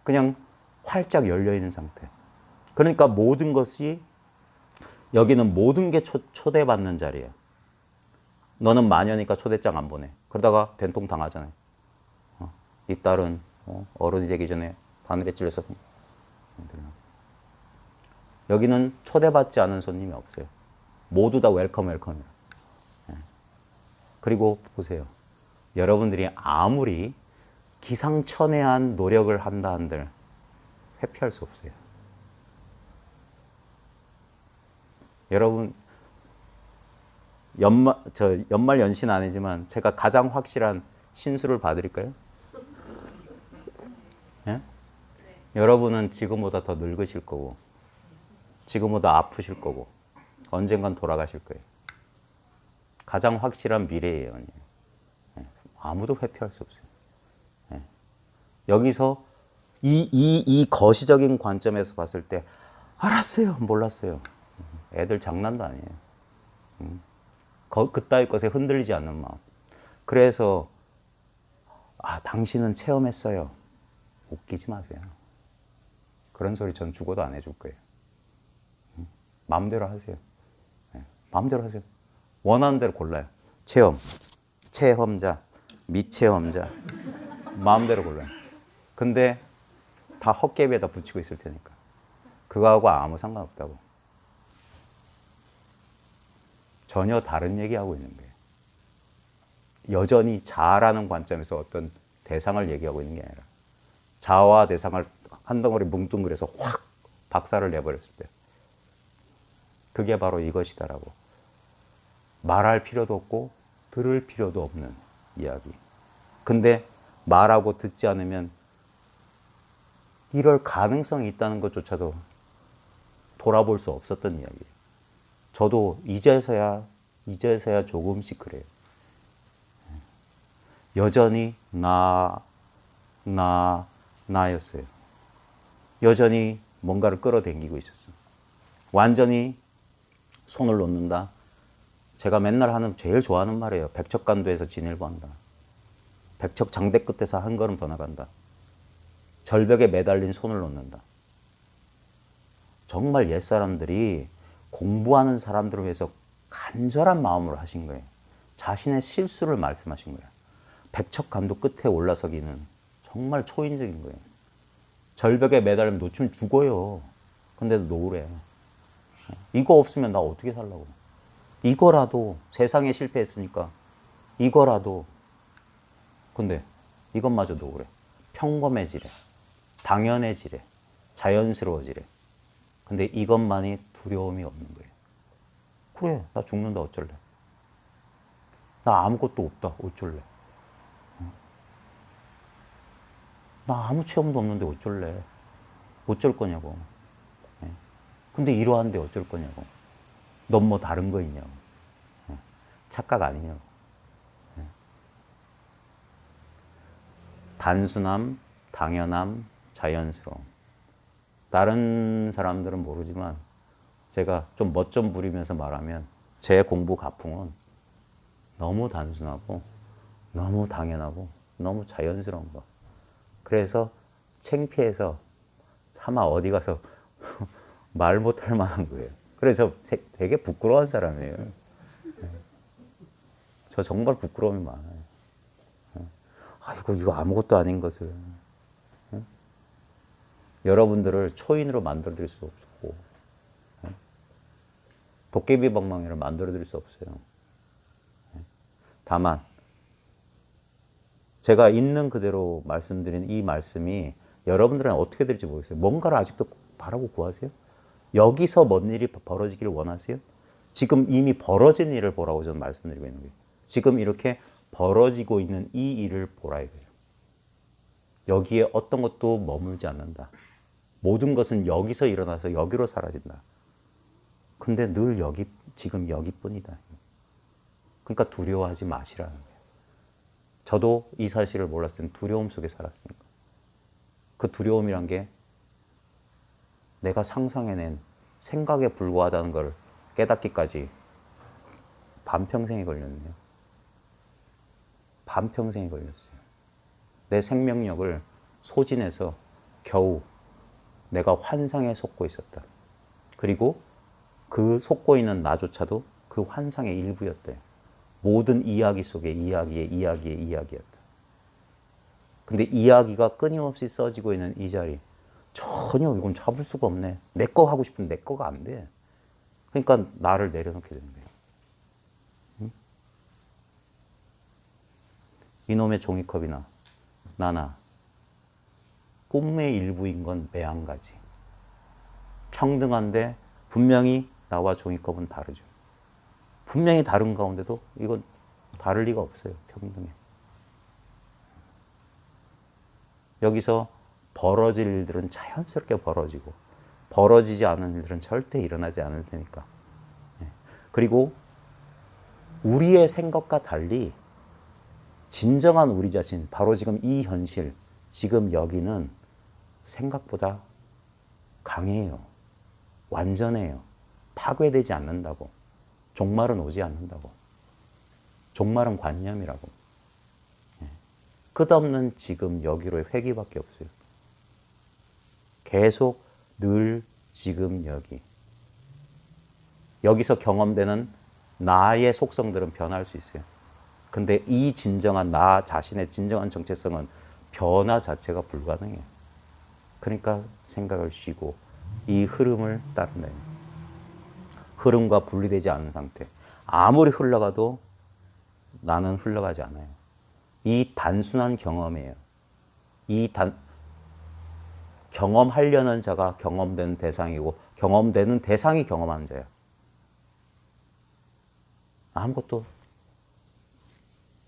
Speaker 1: 그냥 활짝 열려 있는 상태. 그러니까 모든 것이 여기는 모든 게 초대받는 자리예요. 너는 마녀니까 초대장 안 보내. 그러다가 된통 당하잖아요. 이 딸은 어른이 되기 전에 바늘에 찔려서. 여기는 초대받지 않은 손님이 없어요. 모두 다 웰컴이에요. 그리고 보세요. 여러분들이 아무리 기상천외한 노력을 한다 한들 회피할 수 없어요. 여러분 연말 연시는 아니지만 제가 가장 확실한 신수를 봐드릴까요? 예? 네. 여러분은 지금보다 더 늙으실 거고 지금보다 아프실 거고 언젠간 돌아가실 거예요. 가장 확실한 미래의 예언이에요. 예. 아무도 회피할 수 없어요. 예. 여기서 이 거시적인 관점에서 봤을 때 알았어요, 몰랐어요. 애들 장난도 아니에요. 그따위 것에 흔들리지 않는 마음. 그래서 당신은 체험했어요. 웃기지 마세요. 그런 소리 전 죽어도 안 해줄 거예요. 마음대로 하세요. 마음대로 하세요. 원하는 대로 골라요. 체험자, 미체험자. 마음대로 골라요. 근데 다 헛개비에다 붙이고 있을 테니까. 그거하고 아무 상관없다고. 전혀 다른 얘기하고 있는 거예요. 여전히 자아라는 관점에서 어떤 대상을 얘기하고 있는 게 아니라 자아와 대상을 한 덩어리 뭉뚱그려서 확 박살을 내버렸을 때 그게 바로 이것이다라고. 말할 필요도 없고 들을 필요도 없는 이야기. 근데 말하고 듣지 않으면 이럴 가능성이 있다는 것조차도 돌아볼 수 없었던 이야기예요. 저도 이제서야 조금씩 그래요. 여전히 나였어요. 여전히 뭔가를 끌어당기고 있었어요. 완전히 손을 놓는다. 제가 맨날 하는 제일 좋아하는 말이에요. 백척간도에서 진일보한다. 백척 장대 끝에서 한 걸음 더 나간다. 절벽에 매달린 손을 놓는다. 정말 옛사람들이 공부하는 사람들을 위해서 간절한 마음으로 하신 거예요. 자신의 실수를 말씀하신 거예요. 백척간도 끝에 올라서기는 정말 초인적인 거예요. 절벽에 매달리면 놓치면 죽어요. 근데도 놓으래. 이거 없으면 나 어떻게 살라고. 이거라도 세상에 실패했으니까 이거라도. 근데 이것마저 놓으래. 평범해지래. 당연해지래. 자연스러워지래. 근데 이것만이 두려움이 없는 거예요. 그래, 나 죽는다 어쩔래. 나 아무것도 없다 어쩔래. 나 아무 체험도 없는데 어쩔래. 어쩔 거냐고. 근데 이러한데 어쩔 거냐고. 넌 뭐 다른 거 있냐고. 착각 아니냐고. 단순함, 당연함, 자연스러움. 다른 사람들은 모르지만 제가 좀 멋 좀 부리면서 말하면 제 공부 가풍은 너무 단순하고 너무 당연하고 너무 자연스러운 거. 그래서 창피해서 차마 어디 가서 말 못할 만한 거예요. 그래서 저 되게 부끄러운 사람이에요. 저 정말 부끄러움이 많아요. 아이고 이거 아무것도 아닌 것을 여러분들을 초인으로 만들어 드릴 수 없고 도깨비 방망이를 만들어 드릴 수 없어요. 다만 제가 있는 그대로 말씀드린 이 말씀이 여러분들은 어떻게 될지 모르겠어요. 뭔가를 아직도 바라고 구하세요? 여기서 뭔 일이 벌어지기를 원하세요? 지금 이미 벌어진 일을 보라고 저는 말씀드리고 있는 거예요. 지금 이렇게 벌어지고 있는 이 일을 보라 이거예요. 여기에 어떤 것도 머물지 않는다. 모든 것은 여기서 일어나서 여기로 사라진다. 근데 늘 여기, 지금 여기뿐이다. 그러니까 두려워하지 마시라는 거예요. 저도 이 사실을 몰랐을 때는 두려움 속에 살았으니까. 그 두려움이란 게 내가 상상해낸 생각에 불과하다는 걸 깨닫기까지 반평생이 걸렸네요. 반평생이 걸렸어요. 내 생명력을 소진해서 겨우 내가 환상에 속고 있었다. 그리고 그 속고 있는 나조차도 그 환상의 일부였대. 모든 이야기 속에 이야기의 이야기였다. 근데 이야기가 끊임없이 써지고 있는 이 자리, 전혀 이건 잡을 수가 없네. 내 거 하고 싶은데 내 거가 안 돼. 그러니까 나를 내려놓게 되는 거예요. 응? 이놈의 종이컵이나 나나 꿈의 일부인 건 매한가지. 평등한데 분명히 나와 종이컵은 다르죠. 분명히 다른 가운데도 이건 다를 리가 없어요. 평등해. 여기서 벌어질 일들은 자연스럽게 벌어지고 벌어지지 않은 일들은 절대 일어나지 않을 테니까. 그리고 우리의 생각과 달리 진정한 우리 자신, 바로 지금 이 현실, 지금 여기는 생각보다 강해요. 완전해요. 파괴되지 않는다고. 종말은 오지 않는다고. 종말은 관념이라고. 끝없는 지금 여기로의 회귀밖에 없어요. 계속 늘 지금 여기. 여기서 경험되는 나의 속성들은 변할 수 있어요. 근데 이 진정한 나 자신의 진정한 정체성은 변화 자체가 불가능해요. 그러니까 생각을 쉬고 이 흐름을 따른다. 흐름과 분리되지 않은 상태. 아무리 흘러가도 나는 흘러가지 않아요. 이 단순한 경험이에요. 경험하려는 자가 경험되는 대상이고 경험되는 대상이 경험하는 자야. 아무것도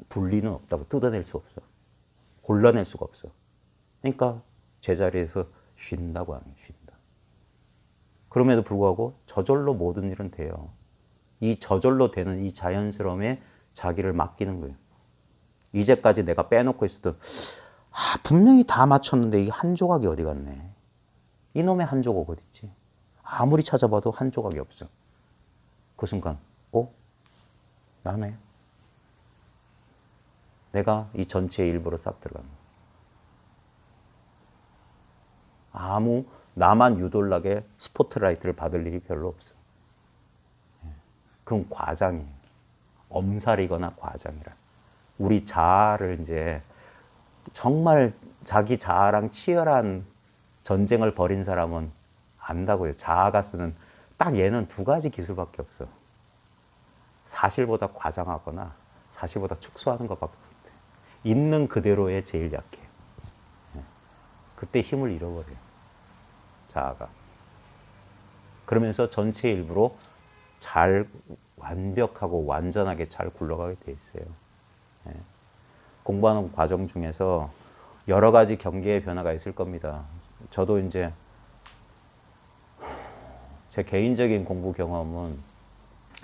Speaker 1: 분리는 없다고. 뜯어낼 수 없어. 골라낼 수가 없어. 그러니까 제자리에서 쉰다고 하는 쉰다. 그럼에도 불구하고 저절로 모든 일은 돼요. 이 저절로 되는 이 자연스러움에 자기를 맡기는 거예요. 이제까지 내가 빼놓고 있었던 분명히 다 맞췄는데 이 한 조각이 어디 갔네. 이놈의 한 조각 어디 있지? 아무리 찾아봐도 한 조각이 없어. 그 순간 나네. 내가 이 전체의 일부로 싹 들어가는 거야. 나만 유돌나게 스포트라이트를 받을 일이 별로 없어. 그건 과장이에요. 엄살이거나 과장이라. 우리 자아를 이제 정말 자기 자아랑 치열한 전쟁을 벌인 사람은 안다고요. 자아가 쓰는 딱 얘는 두 가지 기술밖에 없어. 사실보다 과장하거나 사실보다 축소하는 것밖에 못해. 있는 그대로에 제일 약해. 그때 힘을 잃어버려요. 자아가. 그러면서 전체 일부로 잘 완벽하고 완전하게 잘 굴러가게 돼 있어요. 공부하는 과정 중에서 여러 가지 경계의 변화가 있을 겁니다. 저도 이제 제 개인적인 공부 경험은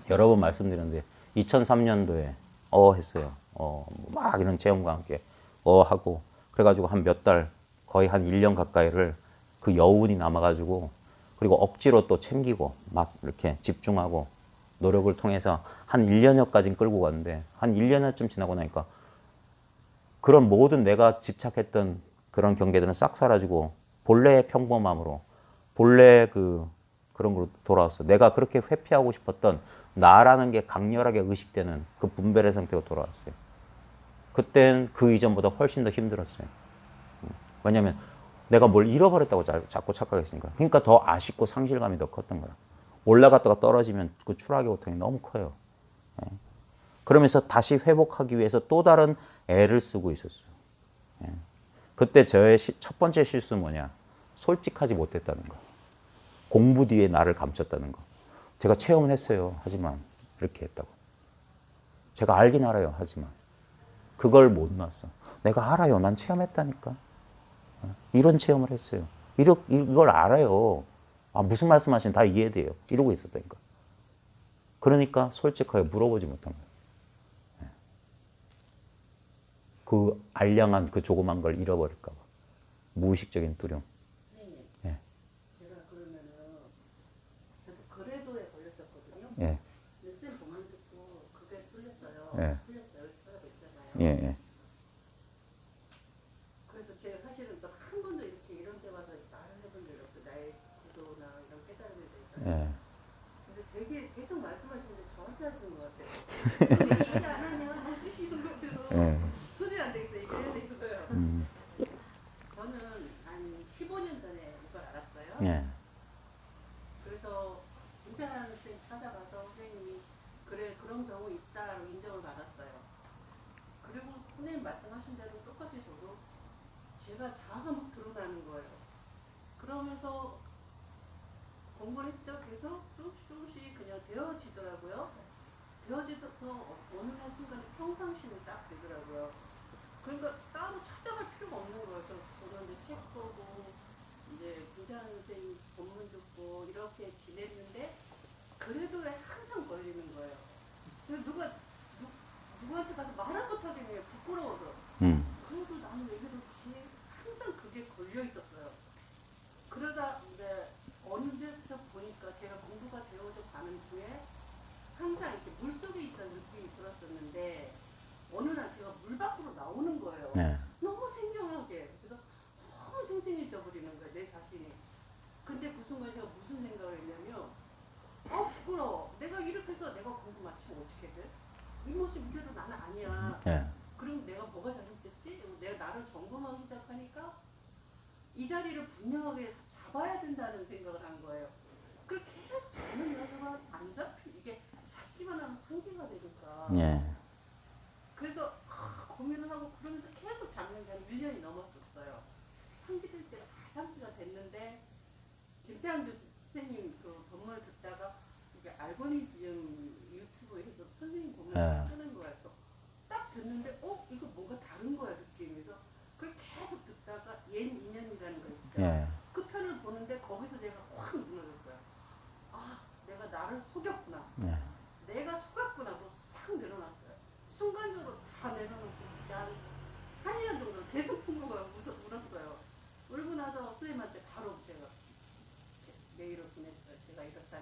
Speaker 1: 여러 번 말씀드렸는데 2003년도에 했어요. 막 이런 체험과 함께 하고 그래가지고 한 몇 달, 거의 한 1년 가까이를 그 여운이 남아가지고, 그리고 억지로 또 챙기고 막 이렇게 집중하고 노력을 통해서 한 1년여까지는 끌고 갔는데, 한 1년여쯤 지나고 나니까 그런 모든 내가 집착했던 그런 경계들은 싹 사라지고 본래의 평범함으로, 본래 그런 걸로 돌아왔어. 내가 그렇게 회피하고 싶었던 나라는 게 강렬하게 의식되는 그 분별의 상태가 돌아왔어요. 그땐 그 이전보다 훨씬 더 힘들었어요. 왜냐면 내가 뭘 잃어버렸다고 자꾸 착각했으니까. 그러니까 더 아쉽고 상실감이 더 컸던 거야. 올라갔다가 떨어지면 그 추락의 고통이 너무 커요. 예. 그러면서 다시 회복하기 위해서 또 다른 애를 쓰고 있었어요. 예. 그때 저의 첫 번째 실수는 뭐냐? 솔직하지 못했다는 거. 공부 뒤에 나를 감췄다는 거. 제가 체험은 했어요. 하지만 이렇게 했다고. 제가 알긴 알아요. 하지만 그걸 못 놨어. 내가 알아요. 난 체험했다니까. 이런 체험을 했어요. 이걸 알아요. 아, 무슨 말씀하시는 다 이해돼요. 이러고 있었다니까. 그러니까 솔직하게 물어보지 못한 거예요. 그 알량한 그 조그만 걸 잃어버릴까 봐. 무의식적인 두려움.
Speaker 2: 선생님,
Speaker 1: 예.
Speaker 2: 제가 그러면은 저도 거래도에 걸렸었거든요.
Speaker 1: 예.
Speaker 2: 근데 쌤 보만 듣고 그게 풀렸어요.
Speaker 1: 예.
Speaker 2: 풀렸어요. 찾아뵀잖아요.
Speaker 1: 예, 예.
Speaker 2: 그래서 제가 사실은 저 한 번도 이렇게 이런 데 와서 말을 해본 적이 없어요. 나의 구도나 이런 깨달음에 대해서.
Speaker 1: 예.
Speaker 2: 근데 되게 계속 말씀하시는데 저한테 하시는 것 같아요. 왜 얘기 안 하냐? 뭐 쓰시는 것들도
Speaker 1: 예.
Speaker 2: 도저히 안 되겠어요. 이게 해야 되겠어요. 저는 한 15년 전에 이걸 알았어요.
Speaker 1: 예.
Speaker 2: 그래서 김태환 선생님 찾아가서 선생님이 그래 그런 경우 있다라고 인정을 받았어요. 그리고 선생님 말씀하신 대로 똑같이 저도 제가 자아가 막 드러나는 거예요. 그러면서 공부를 했죠. 계속 조금씩 그냥 되어지더라고요. 되어져서 어느 날 순간에 평상심이 딱 되더라고요. 그러니까 따로 찾아갈 필요가 없는 거예요. 저는 이제 책 보고 이제 김태환 선생님 본문 듣고 이렇게 지냈는데 그래도 왜 항상 걸리는 거예요. 그래서 누구한테 가서 말을 못 하겠네요. 부끄러워서. 그래도 나는 왜 그렇지? 항상 그게 걸려 있었어요. 그러다 이제 어느 때부터 보니까 제가 공부가 되어져 가는 중에 항상 이렇게 물 속에 있다는 느낌이 들었었는데 어느 날 제가 물 밖으로 나오는 거예요.
Speaker 1: 네.
Speaker 2: 너무 생경하게. 그래서 너무 생생해져 버리는 거예요. 내 자신이. 근데 그 순간 제가 무슨 생각을 했냐면 부끄러워. 내가 이렇게 해서 내가 공부 마치면 어떻게 돼? 이 모습 이대로 나는 아니야.
Speaker 1: 예.
Speaker 2: 그럼 내가 뭐가 잘못됐지? 내가 나를 점검하기 시작하니까 이 자리를 분명하게 잡아야 된다는 생각을 한 거예요. 그걸 계속 잡는 여자가 안 잡히 이게 잡기만 하면 상기가 되니까.
Speaker 1: 예.
Speaker 2: 그래서 고민을 하고 그러면서 계속 잡는 게 한 1년이 넘었었어요. 상기될 때 다 상기가 됐는데 김태환 교수님 그 본문을 듣다가 이게 알고리즘 유튜브에서 선생님 본문을 뜨는 거예요. 딱 듣는데 이거 뭔가 다른 거야 느낌에서 그걸 계속 듣다가 옛 인연이라는 거 있죠.
Speaker 1: 예.
Speaker 2: 그 편을 보는데 거기서 제가 확 무너졌어요. 아 내가 나를 속였구나.
Speaker 1: 예.
Speaker 2: 내가 속았구나 하고 싹 내려놨어요. 순간적으로 다 내려놓고 한 1년 정도 계속 풍부가 울었어요. 울고 나서 선생님한테 바로 제가 메일을 보냈어요. 제가 이렇다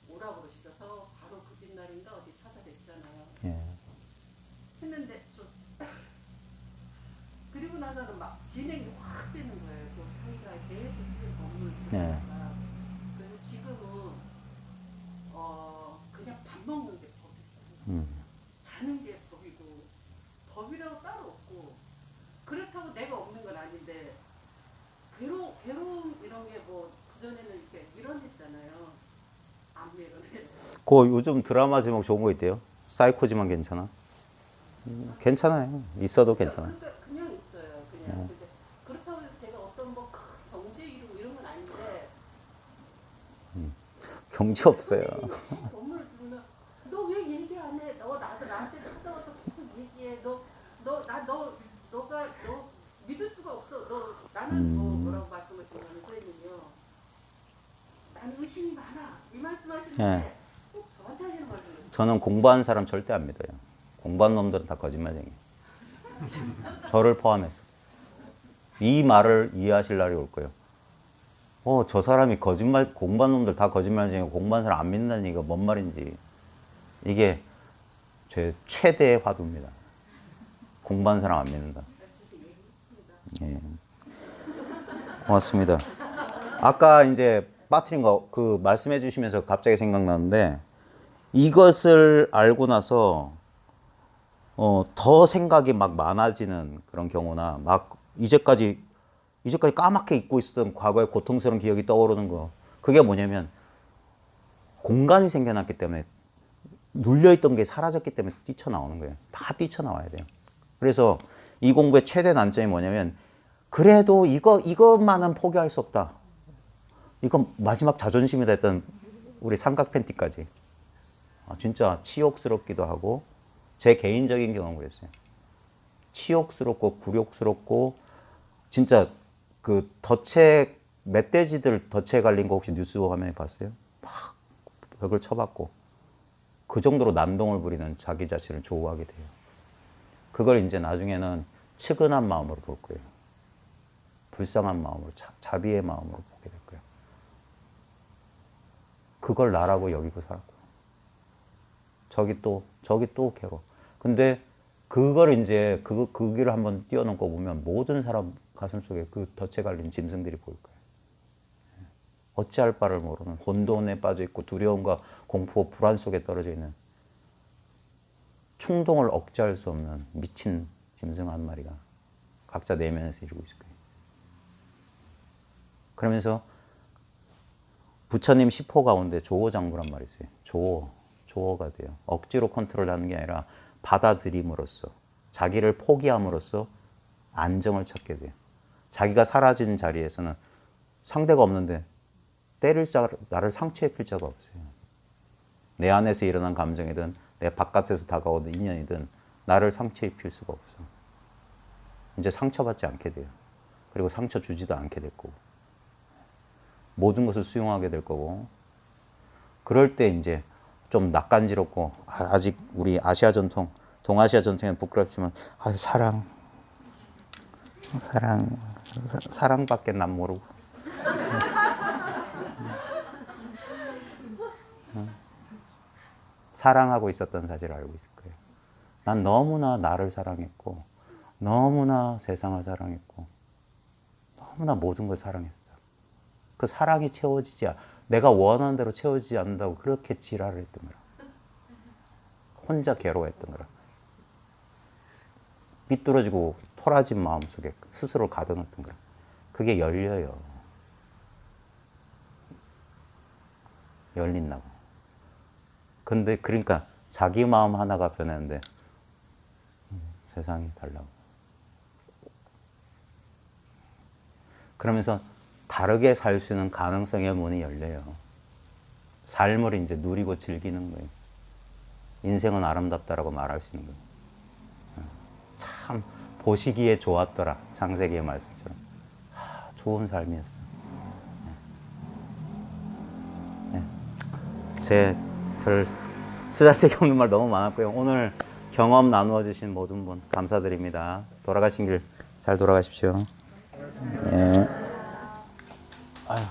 Speaker 2: 오라고 그러셔서 바로 그 뒷날인가 어디 찾아뵀잖아요.
Speaker 1: 예.
Speaker 2: 했는데 그리고 나서는 막 진행이 확 되는 거예요. 그 사이가 계속 선생님 법문을 들으니까. 그래서 지금은 그냥 밥 먹는 게 법이고 자는 게 법이고 법이라고 따로 없고 그렇다고 내가 없는 건 아닌데 괴로움 이런 게 뭐 그전에는 이렇게 밀어냈잖아요. 안 밀어내.
Speaker 1: 그 요즘 드라마 제목 좋은 거 있대요. 사이코지만 괜찮아. 괜찮아요. 있어도 괜찮아.
Speaker 2: 그러니까 그냥 있어요. 그냥. 근데 그렇다고 해서 제가 어떤 뭐 큰 경제 이루고 이런 건 아닌데
Speaker 1: 경지 없어요.
Speaker 2: 법문을 들으면 너 왜 얘기 안 해? 너 나한테 찾아와서 계속 얘기해. 너가 믿을 수가 없어. 나는 뭐라고 말씀하시냐면 선생님요. 나는 의심이 많아. 이 말씀하시는데 꼭 저한테 하시는 거예요.
Speaker 1: 저는 공부한 사람 절대 안 믿어요. 공부한 놈들은 다 거짓말쟁이. 저를 포함해서. 이 말을 이해하실 날이 올 거예요. 저 사람이 거짓말, 공부한 놈들 다 거짓말쟁이고 공부한 사람 안 믿는다는 얘기가 뭔 말인지. 이게 제 최대의 화두입니다. 공부한 사람 안 믿는다. 예. 고맙습니다. 아까 이제 빠뜨린 거 그 말씀해 주시면서 갑자기 생각나는데 이것을 알고 나서 더 생각이 막 많아지는 그런 경우나 막 이제까지 까맣게 잊고 있었던 과거의 고통스러운 기억이 떠오르는 거. 그게 뭐냐면 공간이 생겨났기 때문에 눌려있던 게 사라졌기 때문에 뛰쳐나오는 거예요. 다 뛰쳐나와야 돼요. 그래서 이 공부의 최대 난점이 뭐냐면 그래도 이것만은 포기할 수 없다. 이건 마지막 자존심이다 했던 우리 삼각 팬티까지. 진짜 치욕스럽기도 하고 제 개인적인 경험을 그랬어요. 치욕스럽고 굴욕스럽고 진짜 그 멧돼지들 덫에 갈린 거 혹시 뉴스 화면에 봤어요? 막 벽을 쳐박고 그 정도로 난동을 부리는 자기 자신을 조우하게 돼요. 그걸 이제 나중에는 측은한 마음으로 볼 거예요. 불쌍한 마음으로, 자비의 마음으로 보게 될 거예요. 그걸 나라고 여기고 살았고 저기 또 괴로워. 근데 그걸 이제 그 길을 한번 뛰어넘고 보면 모든 사람 가슴속에 그 덫에 갈린 짐승들이 보일 거예요. 어찌할 바를 모르는 혼돈에 빠져 있고 두려움과 공포, 불안 속에 떨어져 있는 충동을 억제할 수 없는 미친 짐승 한 마리가 각자 내면에서 이루고 있을 거예요. 그러면서 부처님 10호 가운데 조호장부란 말이 있어요. 조호가 돼요. 억지로 컨트롤하는 게 아니라 받아들임으로써 자기를 포기함으로써 안정을 찾게 돼요. 자기가 사라진 자리에서는 상대가 없는데 나를 상처 입힐 자가 없어요. 내 안에서 일어난 감정이든 내 바깥에서 다가오는 인연이든 나를 상처 입힐 수가 없어. 이제 상처받지 않게 돼요. 그리고 상처 주지도 않게 될 거고 모든 것을 수용하게 될 거고 그럴 때 이제 좀 낯간지럽고 아직 우리 아시아 전통, 동아시아 전통에는 부끄럽지만 사랑밖에 난 모르고 사랑하고 있었던 사실을 알고 있을 거예요. 난 너무나 나를 사랑했고 너무나 세상을 사랑했고 너무나 모든 걸 사랑했어. 그 사랑이 내가 원하는 대로 채워지지 않는다고 그렇게 지랄을 했던 거라. 혼자 괴로워했던 거라. 삐뚤어지고 토라진 마음속에 스스로 가둬놨던 거라. 그게 열려요. 열린다고. 근데 그러니까 자기 마음 하나가 변했는데 세상이 달라고. 그러면서 다르게 살 수 있는 가능성의 문이 열려요. 삶을 이제 누리고 즐기는 거예요. 인생은 아름답다라고 말할 수 있는 거예요. 참 보시기에 좋았더라. 창세기의 말씀처럼. 좋은 삶이었어. 제 별 쓰잘데기 없는 말 너무 많았고요. 오늘 경험 나누어 주신 모든 분 감사드립니다. 돌아가신 길 잘 돌아가십시오. 네. 아유.